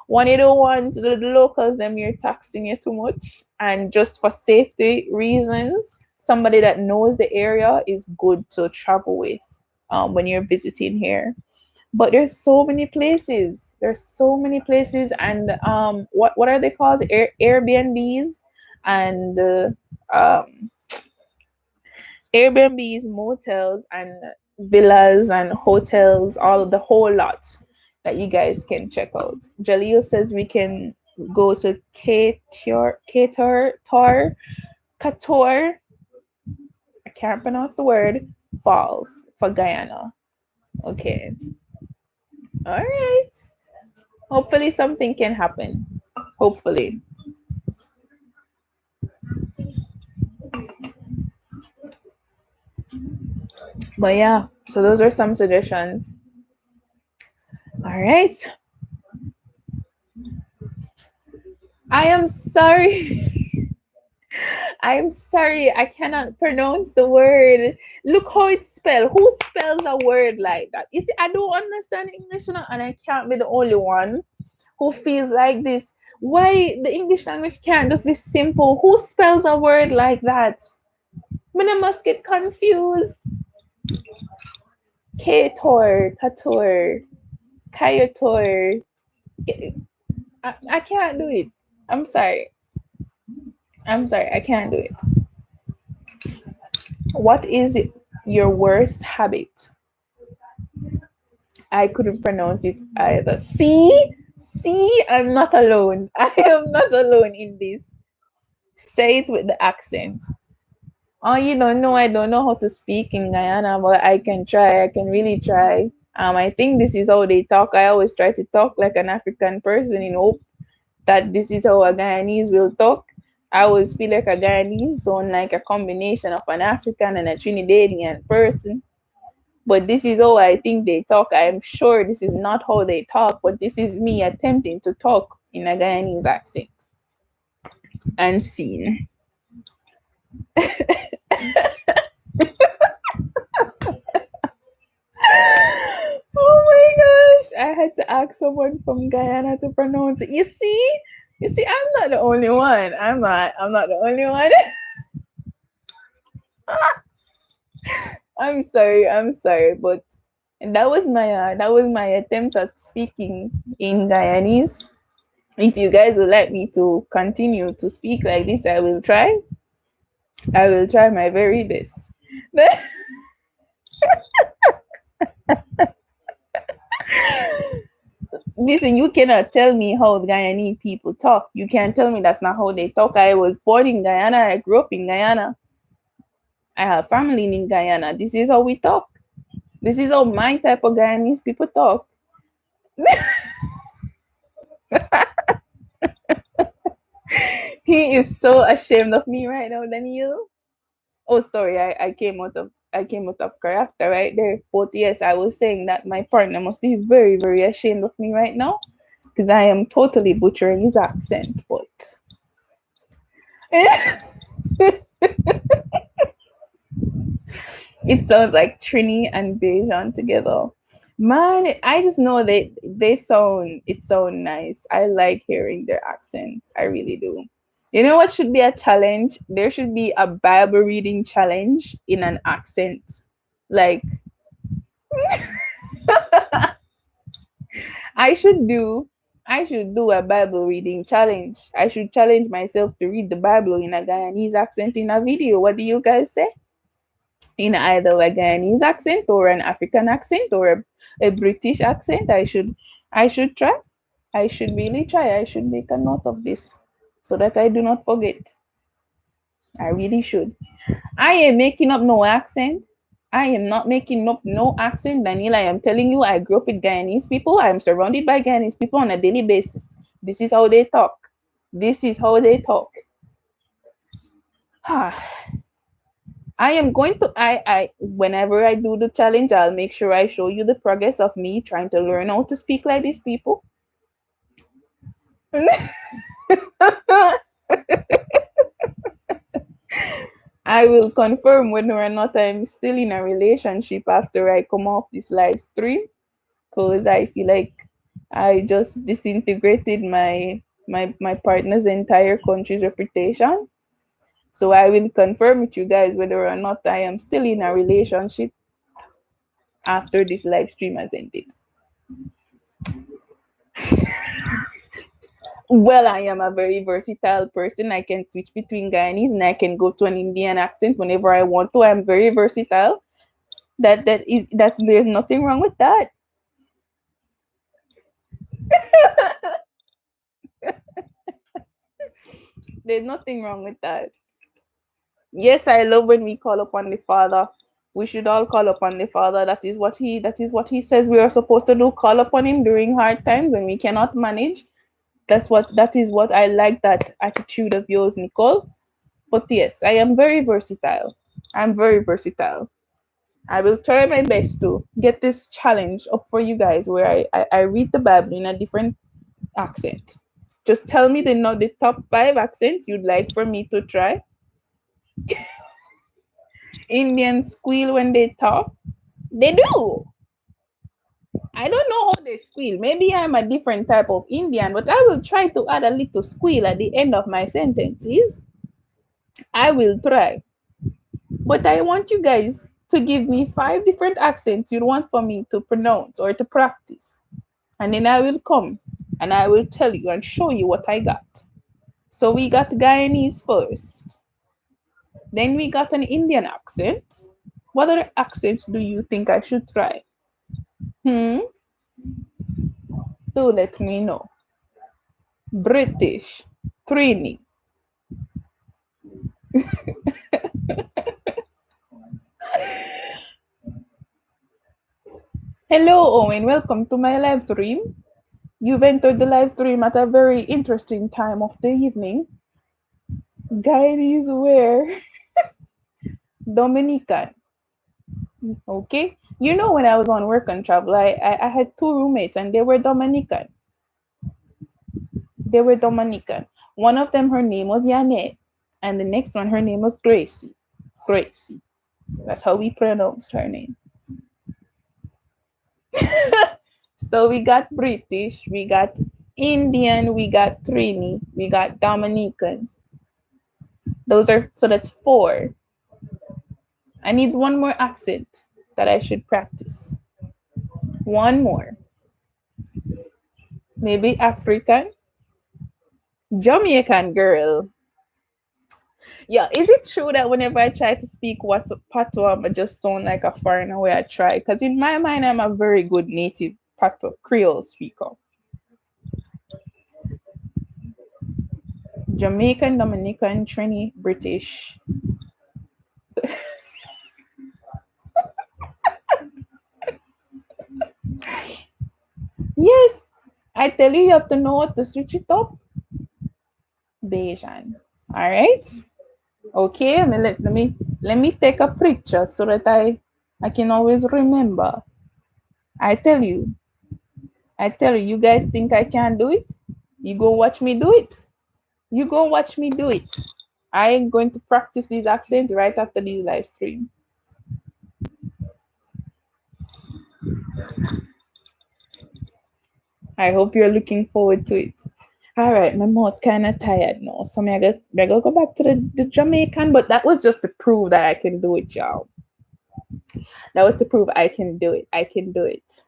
Speaker 1: one, you don't want the locals them you're taxing you too much. And just for safety reasons, somebody that knows the area is good to travel with when you're visiting here. But there's so many places. There's so many places, and what are they called? Airbnbs and um, Airbnbs, motels, and villas and hotels. All of the whole lot that you guys can check out. Jaleel says we can go to Qatar. I can't pronounce the word. Falls for Guyana. Okay. All right. Hopefully something can happen. Hopefully. But yeah, so those are some suggestions. All right. I am sorry. I'm sorry. I cannot pronounce the word. Look how it's spelled. Who spells a word like that? You see, I don't understand English now, and I can't be the only one who feels like this. Why the English language can't just be simple? Who spells a word like that? I must get confused. Kator, Kayotor. I can't do it. I'm sorry. I'm sorry. I can't do it. What is your worst habit? I couldn't pronounce it either. See, I'm not alone. I am not alone in this. Say it with the accent. Oh, you don't know. I don't know how to speak in Guyana, but I can try. I can really try. I think this is how they talk. I always try to talk like an African person in hope that this is how a Guyanese will talk. I always feel like a Guyanese sound like a combination of an African and a Trinidadian person. But this is how I think they talk. I am sure this is not how they talk, but this is me attempting to talk in a Guyanese accent. And seen. Oh my gosh, I had to ask someone from Guyana to pronounce it. You see, I'm not the only one. I'm not the only one. I'm sorry, but that was my attempt at speaking in Guyanese. If you guys would like me to continue to speak like this, I will try. I will try my very best. Listen, you cannot tell me how the Guyanese people talk. You can't tell me that's not how they talk. I was born in Guyana. I grew up in Guyana. I have family in Guyana. This is how we talk. This is how my type of Guyanese people talk. He is so ashamed of me right now, Daniel. Oh, sorry, I came out of character right there. But yes, I was saying that my partner must be very, very ashamed of me right now because I am totally butchering his accent. But it sounds like Trini and Bejan together. Man, I just know they sound it sound nice. I like hearing their accents. I really do. You know what should be a challenge? There should be a Bible reading challenge in an accent. Like I should do I should do a Bible reading challenge. I should challenge myself to read the Bible in a Guyanese accent in a video. What do you guys say? In either a Guyanese accent or an African accent or a British accent. I should try. I should really try. I should make a note of this so that I do not forget. I really should. I am making up no accent. I am not making up no accent, Daniel. I am telling you, I grew up with Guyanese people. I am surrounded by Guyanese people on a daily basis. This is how they talk. This is how they talk. I am going to I whenever I do the challenge, I'll make sure I show you the progress of me trying to learn how to speak like these people. I will confirm whether or not I'm still in a relationship after I come off this live stream because I feel like I just disintegrated my partner's entire country's reputation. So I will confirm with you guys whether or not I am still in a relationship after this live stream has ended. Well, I am a very versatile person. I can switch between Guyanese and I can go to an Indian accent whenever I want to. I'm very versatile. That's there's nothing wrong with that. There's nothing wrong with that. Yes, I love when we call upon the Father. We should all call upon the Father. That is what he says we are supposed to do. Call upon him during hard times when we cannot manage. That is what I like that attitude of yours, Nicole. But yes, I am very versatile. I'm very versatile. I will try my best to get this challenge up for you guys where I read the Bible in a different accent. Just tell me the top 5 accents you'd like for me to try. Indians squeal when they talk. They do. I don't know how they squeal. Maybe I'm a different type of Indian, but I will try to add a little squeal at the end of my sentences. I will try. But I want you guys to give me 5 different accents you'd want for me to pronounce or to practice. And then I will come and I will tell you and show you what I got. So we got Guyanese first. Then we got an Indian accent. What other accents do you think I should try? Hmm? Do let me know. British. Trini. Hello, Owen. Welcome to my live stream. You've entered the live stream at a very interesting time of the evening. Guyanese were Dominican. Okay. You know, when I was on work and travel, I had 2 roommates and they were Dominican. They were Dominican. One of them, her name was Yanet, and the next one, her name was Gracie. Gracie. That's how we pronounced her name. So we got British, we got Indian, we got Trini, we got Dominican. That's 4. I need one more accent that I should practice. One more. Maybe African. Jamaican girl. Yeah, is it true that whenever I try to speak what patois, I just sound like a foreigner where I try? Because in my mind, I'm a very good native patois Creole speaker. Jamaican, Dominican, Trini, British. Yes, I tell you, you have to know how to switch it up. Bajan. All right. Okay. Let me take a picture so that I can always remember. I tell you, you guys think I can't do it? You go watch me do it. You go watch me do it. I am going to practice these accents right after this live stream. I hope you're looking forward to it. All right, my mouth kind of tired now, so I gotta go back to the Jamaican, but that was just to prove that I can do it, y'all. That was to prove I can do it. I can do it.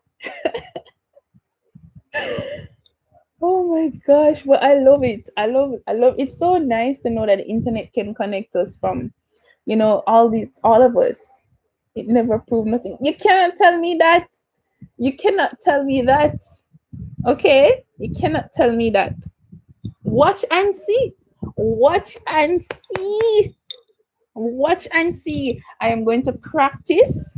Speaker 1: Oh my gosh, but I love it. I love it. I love it's so nice to know that the internet can connect us from, all of us. It never proved nothing. You cannot tell me that. You cannot tell me that. Okay? You cannot tell me that. Watch and see. Watch and see. Watch and see. I am going to practice.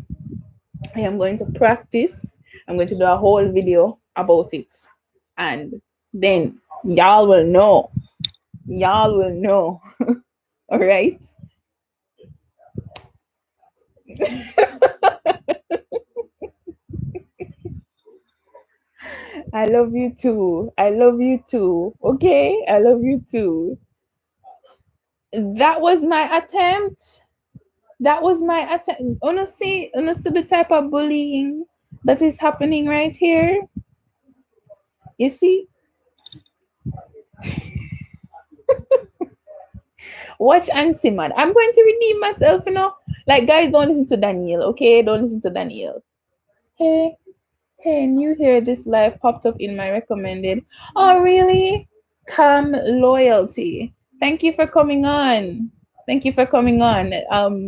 Speaker 1: I am going to practice. I'm going to do a whole video about it. And then y'all will know. Y'all will know. All right. I love you too. I love you too. Okay. I love you too. That was my attempt. That was my attempt. Honestly, the type of bullying that is happening right here. You see, watch and see, man. I'm going to redeem myself. Like, guys, don't listen to Daniel, okay? Don't listen to Daniel. Hey, hey, new here. This live popped up in my recommended. Oh, really? Come loyalty. Thank you for coming on. Thank you for coming on.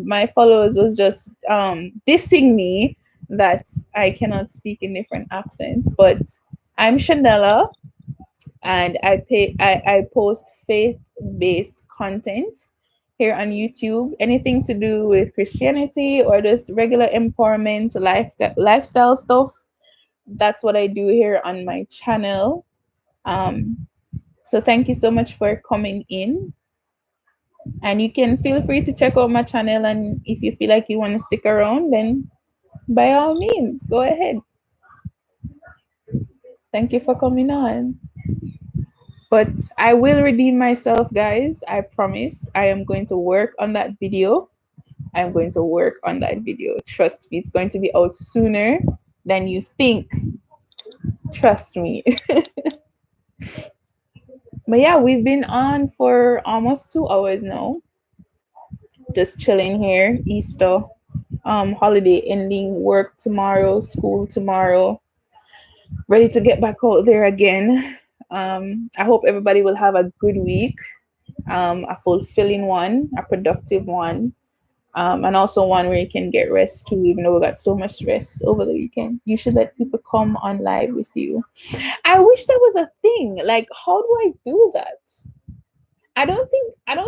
Speaker 1: My followers was just dissing me that I cannot speak in different accents, but I'm Chanella, and I post faith-based content here on YouTube. Anything to do with Christianity or just regular empowerment, lifestyle stuff. That's what I do here on my channel. Um, so thank you so much for coming in. And you can feel free to check out my channel. And if you feel like you want to stick around, then by all means, go ahead. Thank you for coming on. But I will redeem myself, guys. I promise. I am going to work on that video. I'm going to work on that video. Trust me, it's going to be out sooner than you think. Trust me. But yeah, we've been on for almost 2 hours now. Just chilling here. Easter holiday ending, work tomorrow, school tomorrow. Ready to get back out there again. I hope everybody will have a good week, a fulfilling one, a productive one, and also one where you can get rest too, even though we got so much rest over the weekend. You should let people come on live with you. I wish there was a thing. Like, how do I do that? I don't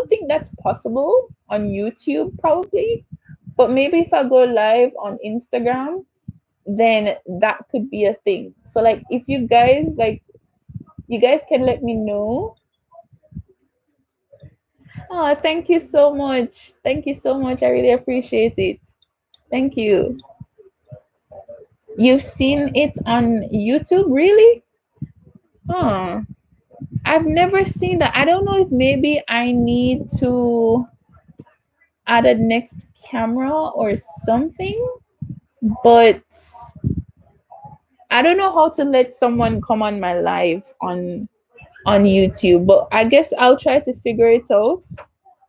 Speaker 1: think that's possible on YouTube probably, but maybe if I go live on Instagram, then that could be a thing. So like if you guys can let me know. Oh, thank you so much. Thank you so much. I really appreciate it. Thank you. You've seen it on YouTube, really? Huh. I've never seen that. I don't know if maybe I need to add a next camera or something, but I don't know how to let someone come on my live on YouTube, but I guess I'll try to figure it out.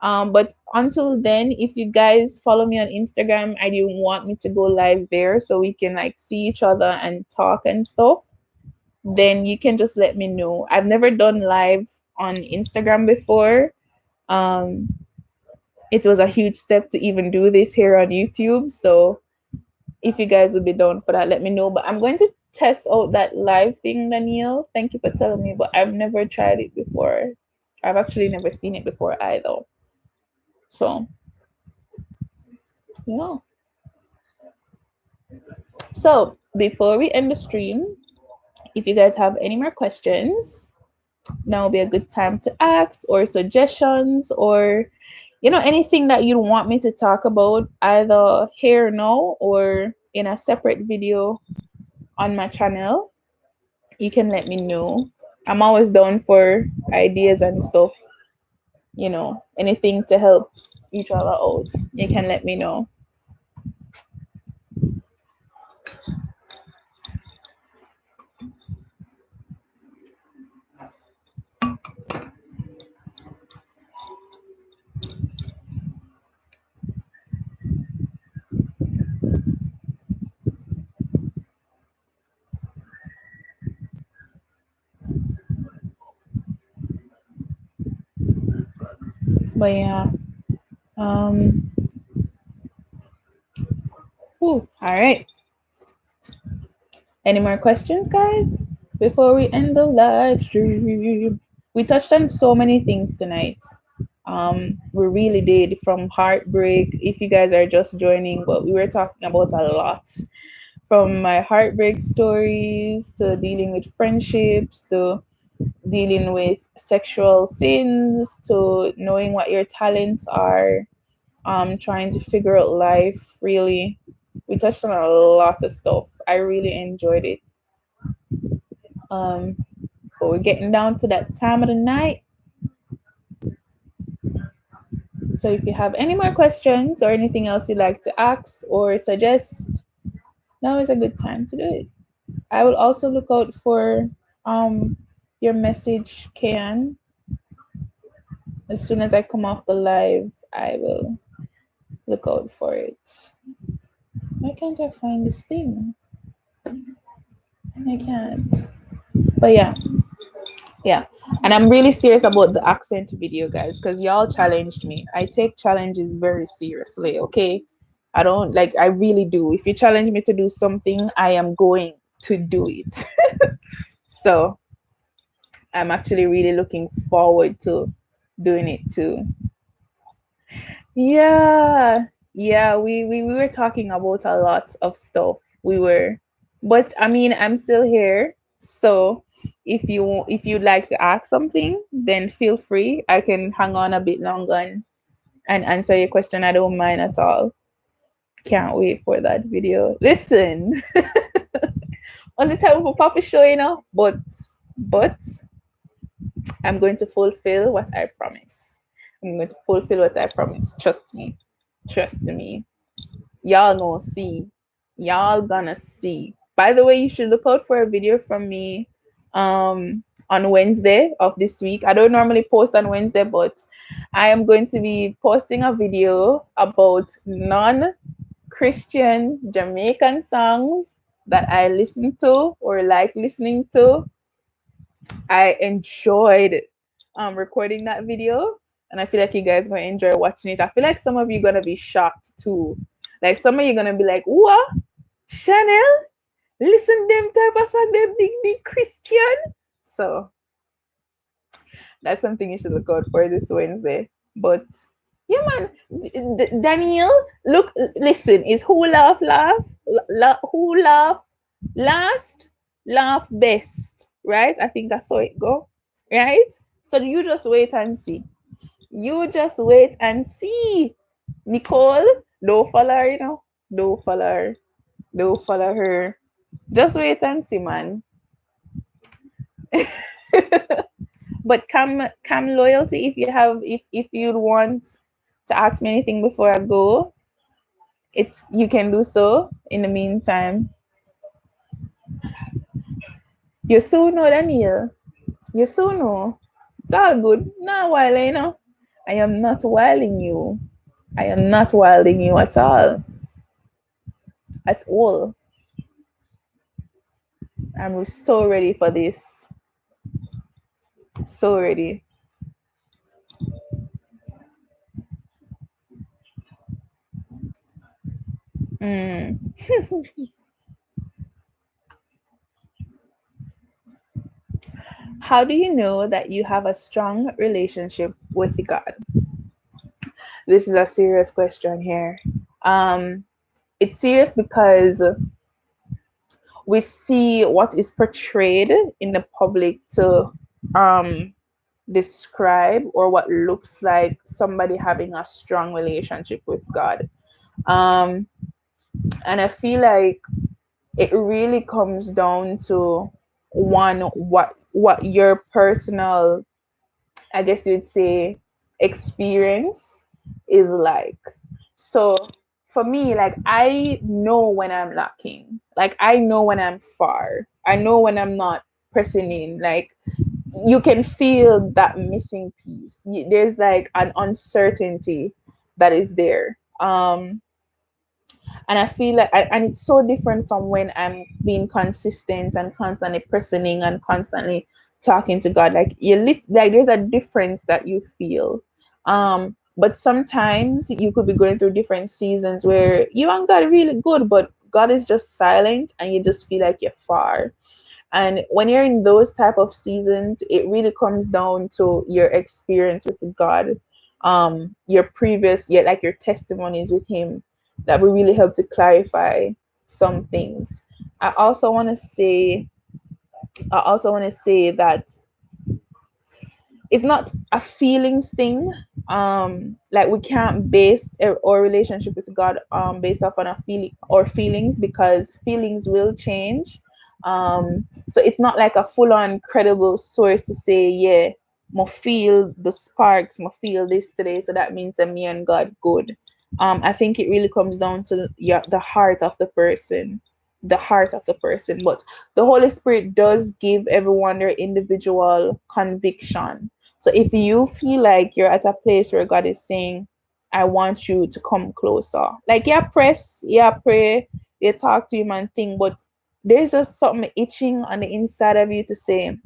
Speaker 1: But until then, if you guys follow me on Instagram and you want me to go live there so we can like see each other and talk and stuff, then you can just let me know. I've never done live on Instagram before. Um, it was a huge step to even do this here on YouTube. So if you guys would be down for that, let me know. But I'm going to test out that live thing, Danielle. Thank you for telling me, but I've never tried it before. I've actually never seen it before either. So, yeah. So, before we end the stream, if you guys have any more questions, now will be a good time to ask or suggestions or anything that you want me to talk about either here now or in a separate video on my channel. You can let me know. I'm always down for ideas and stuff, anything to help each other out. You can let me know. But yeah. All right. Any more questions, guys? Before we end the live stream, we touched on so many things tonight. We really did, from heartbreak. If you guys are just joining, but we were talking about a lot, from my heartbreak stories to dealing with friendships to dealing with sexual sins to knowing what your talents are, trying to figure out life. Really, we touched on a lot of stuff. I really enjoyed it. But we're getting down to that time of the night. So if you have any more questions or anything else you'd like to ask or suggest, now is a good time to do it. I will also look out for your message, Kian. As soon as I come off the live, I will look out for it. Why can't I find this thing? I can't. But yeah. And I'm really serious about the accent video, guys, because y'all challenged me. I take challenges very seriously, okay? I really do. If you challenge me to do something, I am going to do it. So I'm actually really looking forward to doing it too. Yeah, yeah, we were talking about a lot of stuff. But I mean, I'm still here. So if you'd like to ask something, then feel free. I can hang on a bit longer and answer your question. I don't mind at all. Can't wait for that video. Listen, on the time for Papa Show, but I'm going to fulfill what I promise. I'm going to fulfill what I promise. Trust me. Trust me. Y'all gonna see. Y'all gonna see. By the way, you should look out for a video from me on Wednesday of this week. I don't normally post on Wednesday, but I am going to be posting a video about non-Christian Jamaican songs that I listen to or like listening to. I enjoyed recording that video, and I feel like you guys are gonna enjoy watching it. I feel like some of you are gonna be shocked too. Like some of you are gonna be like, "What, Chanel? Listen them type of song, them big Christian." So that's something you should look out for this Wednesday. But yeah, man, Daniel, look, listen, is who laugh who laugh last, laugh best, right? I think that's how it go, right? So you just wait and see. You just wait and see. Nicole, don't follow her, Don't follow her. Don't follow her. Just wait and see, man. But come loyalty, if you'd want to ask me anything before I go, you can do so. In the meantime, you soon know, Daniel. You soon know. It's all good. Not while, I am not wilding you. I am not wilding you at all. At all. I'm so ready for this. So ready. Mm. How do you know that you have a strong relationship with God? This is a serious question here. Um, it's serious because we see what is portrayed in the public to um, describe or what looks like somebody having a strong relationship with God. Um, and I feel like it really comes down to one, what your personal, I guess you'd say, experience is like. So for me, like, I know when I'm lacking. Like, I know when I'm far. I know when I'm not pressing in. Like, you can feel that missing piece. There's like an uncertainty that is there. And I feel like, and it's so different from when I'm being consistent and constantly pressing and constantly talking to God. Like, like, there's a difference that you feel. But sometimes you could be going through different seasons where you and God are really good, but God is just silent and you just feel like you're far. And when you're in those type of seasons, it really comes down to your experience with God, your previous, yeah, like your testimonies with Him, that will really help to clarify some things. I also want to say, I also want to say that it's not a feelings thing. Like, we can't base our relationship with God based off on a feeling or feelings, because feelings will change. So it's not like a full-on credible source to say, yeah, I feel the sparks, I feel this today, so that means that me and God good. I think it really comes down to, yeah, the heart of the person, the heart of the person. But the Holy Spirit does give everyone their individual conviction. So if you feel like you're at a place where God is saying, I want you to come closer, like, yeah, press, yeah, pray, yeah, talk to Him and think, but there's just something itching on the inside of you to say,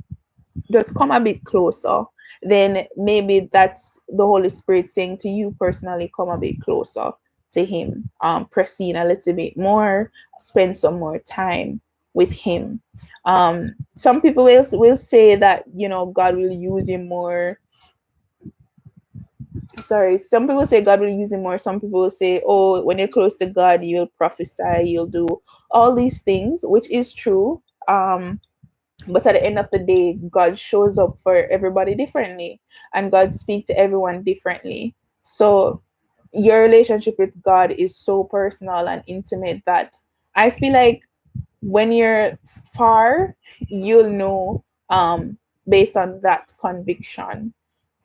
Speaker 1: just come a bit closer, then maybe that's the Holy Spirit saying to you personally, come a bit closer to Him, press in a little bit more, spend some more time with Him. Some people will say that, God will use you more. Sorry, some people say God will use you more. Some people will say, oh, when you're close to God, you'll prophesy, you'll do all these things, which is true. But at the end of the day, God shows up for everybody differently, and God speaks to everyone differently. So your relationship with God is so personal and intimate that I feel like when you're far, you'll know, based on that conviction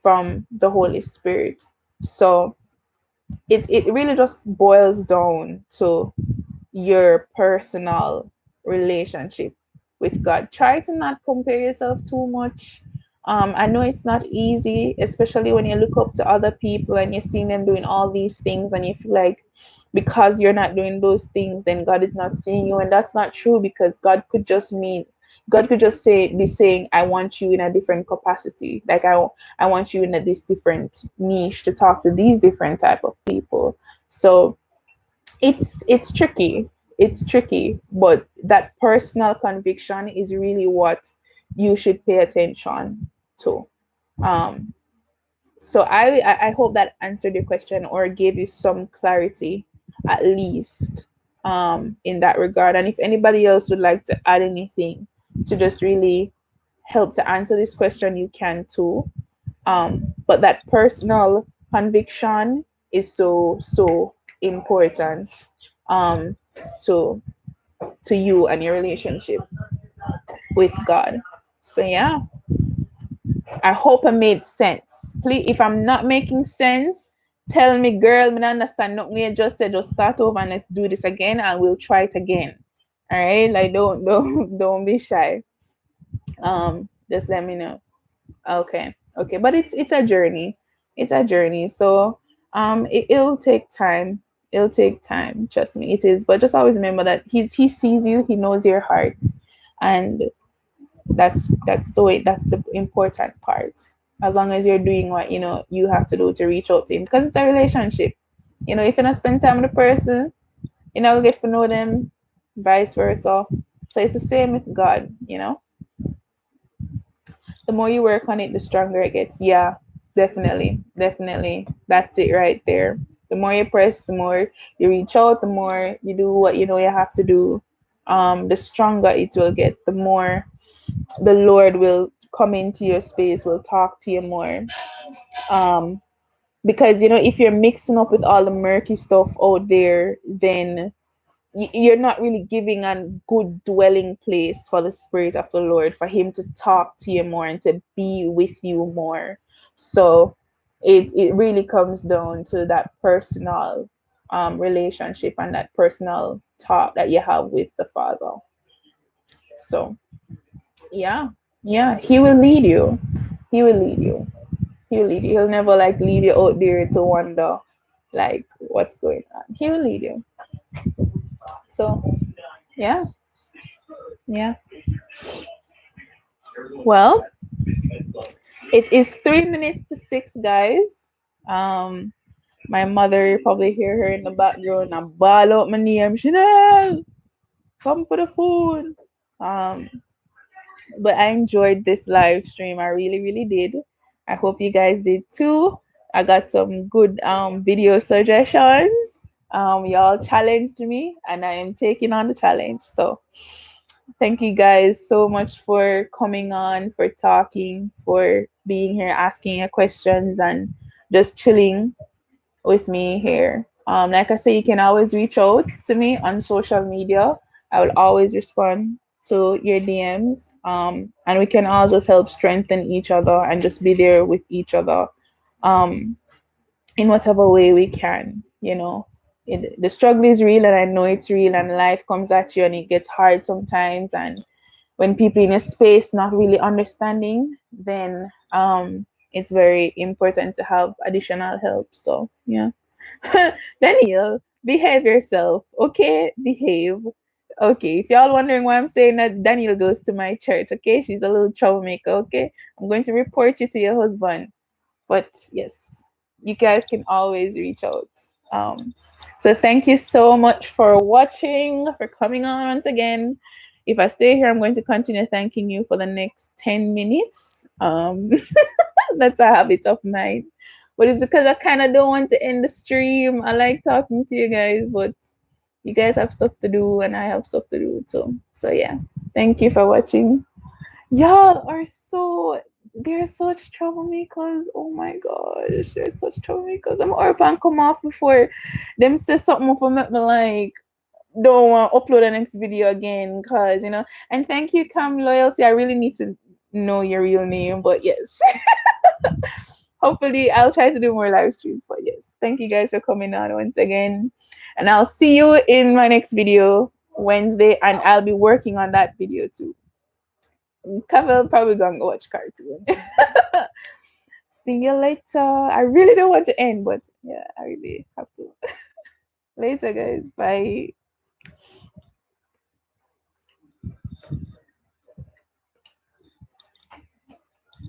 Speaker 1: from the Holy Spirit. So it really just boils down to your personal relationship with God. Try to not compare yourself too much. I know it's not easy, especially when you look up to other people and you're seeing them doing all these things, and you feel like because you're not doing those things, then God is not seeing you. And that's not true, because God could just be saying, I want you in a different capacity. Like, I want you in this different niche to talk to these different type of people. So it's tricky. It's tricky, but that personal conviction is really what you should pay attention to. um so I hope that answered your question or gave you some clarity, at least, in that regard. And if anybody else would like to add anything to just really help to answer this question, you can too. But that personal conviction is so important, um, to you and your relationship with God. So yeah, I hope I made sense. Please, if I'm not making sense, tell me, girl. Me not understand nothing you just said. Just start over and let's do this again, and we'll try it again. All right, like, don't be shy. Just let me know. Okay. Okay. But it's a journey. It's a journey. So it'll take time. It'll take time. Trust me, it is. But just always remember that he sees you, he knows your heart. And that's the important part. As long as you're doing what you have to do to reach out to him. Because it's a relationship. If you don't spend time with the person, you're not gonna get to know them, vice versa. So it's the same with God, the more you work on it, the stronger it gets. Yeah, definitely, definitely. That's it right there. The more you press, the more you reach out, the more you do what you know you have to do, the stronger it will get. The more the Lord will come into your space, will talk to you more. Um, because if you're mixing up with all the murky stuff out there, then you're not really giving a good dwelling place for the Spirit of the Lord, for Him to talk to you more and to be with you more. So it really comes down to that personal relationship and that personal talk that you have with the Father. So yeah, yeah, He will lead you. He will lead you. He will lead you. He'll never like leave you out there to wonder like what's going on. He will lead you. So yeah, yeah. Well, it is 3 minutes to 6, guys. Um, my mother, you probably hear her in the background. I ball out my name, Chanel, come for the food. Um, but I enjoyed this live stream. I really, really did. I hope you guys did too. I got some good video suggestions. Y'all challenged me, and I am taking on the challenge. So thank you guys so much for coming on, for talking, for being here, asking your questions, and just chilling with me here. Like I say, you can always reach out to me on social media. I will always respond to your DMs. And we can all just help strengthen each other and just be there with each other. Um, in whatever way we can, the struggle is real, and I know it's real, and life comes at you and it gets hard sometimes. And when people in a space not really understanding, then it's very important to have additional help. So yeah. Daniel, behave yourself, okay? Behave. Okay, if y'all wondering why I'm saying that, Daniel goes to my church, okay? She's a little troublemaker, okay? I'm going to report you to your husband. But yes, you guys can always reach out. Um, so thank you so much for watching, for coming on once again. If I stay here, I'm going to continue thanking you for the next 10 minutes. That's a habit of mine. But it's because I kind of don't want to end the stream. I like talking to you guys, but you guys have stuff to do and I have stuff to do too. So yeah, thank you for watching. Y'all are so, they're such troublemakers. Oh my gosh, they're such troublemakers. I'm urban come off before them say something for make me like don't want to upload the next video again, because and thank you, Cam Loyalty. I really need to know your real name, but yes. Hopefully I'll try to do more live streams, but yes, thank you guys for coming on once again, and I'll see you in my next video Wednesday, and I'll be working on that video too. Kavel probably gonna watch cartoon. See you later. I really don't want to end, but yeah, I really have to. Later, guys. Bye.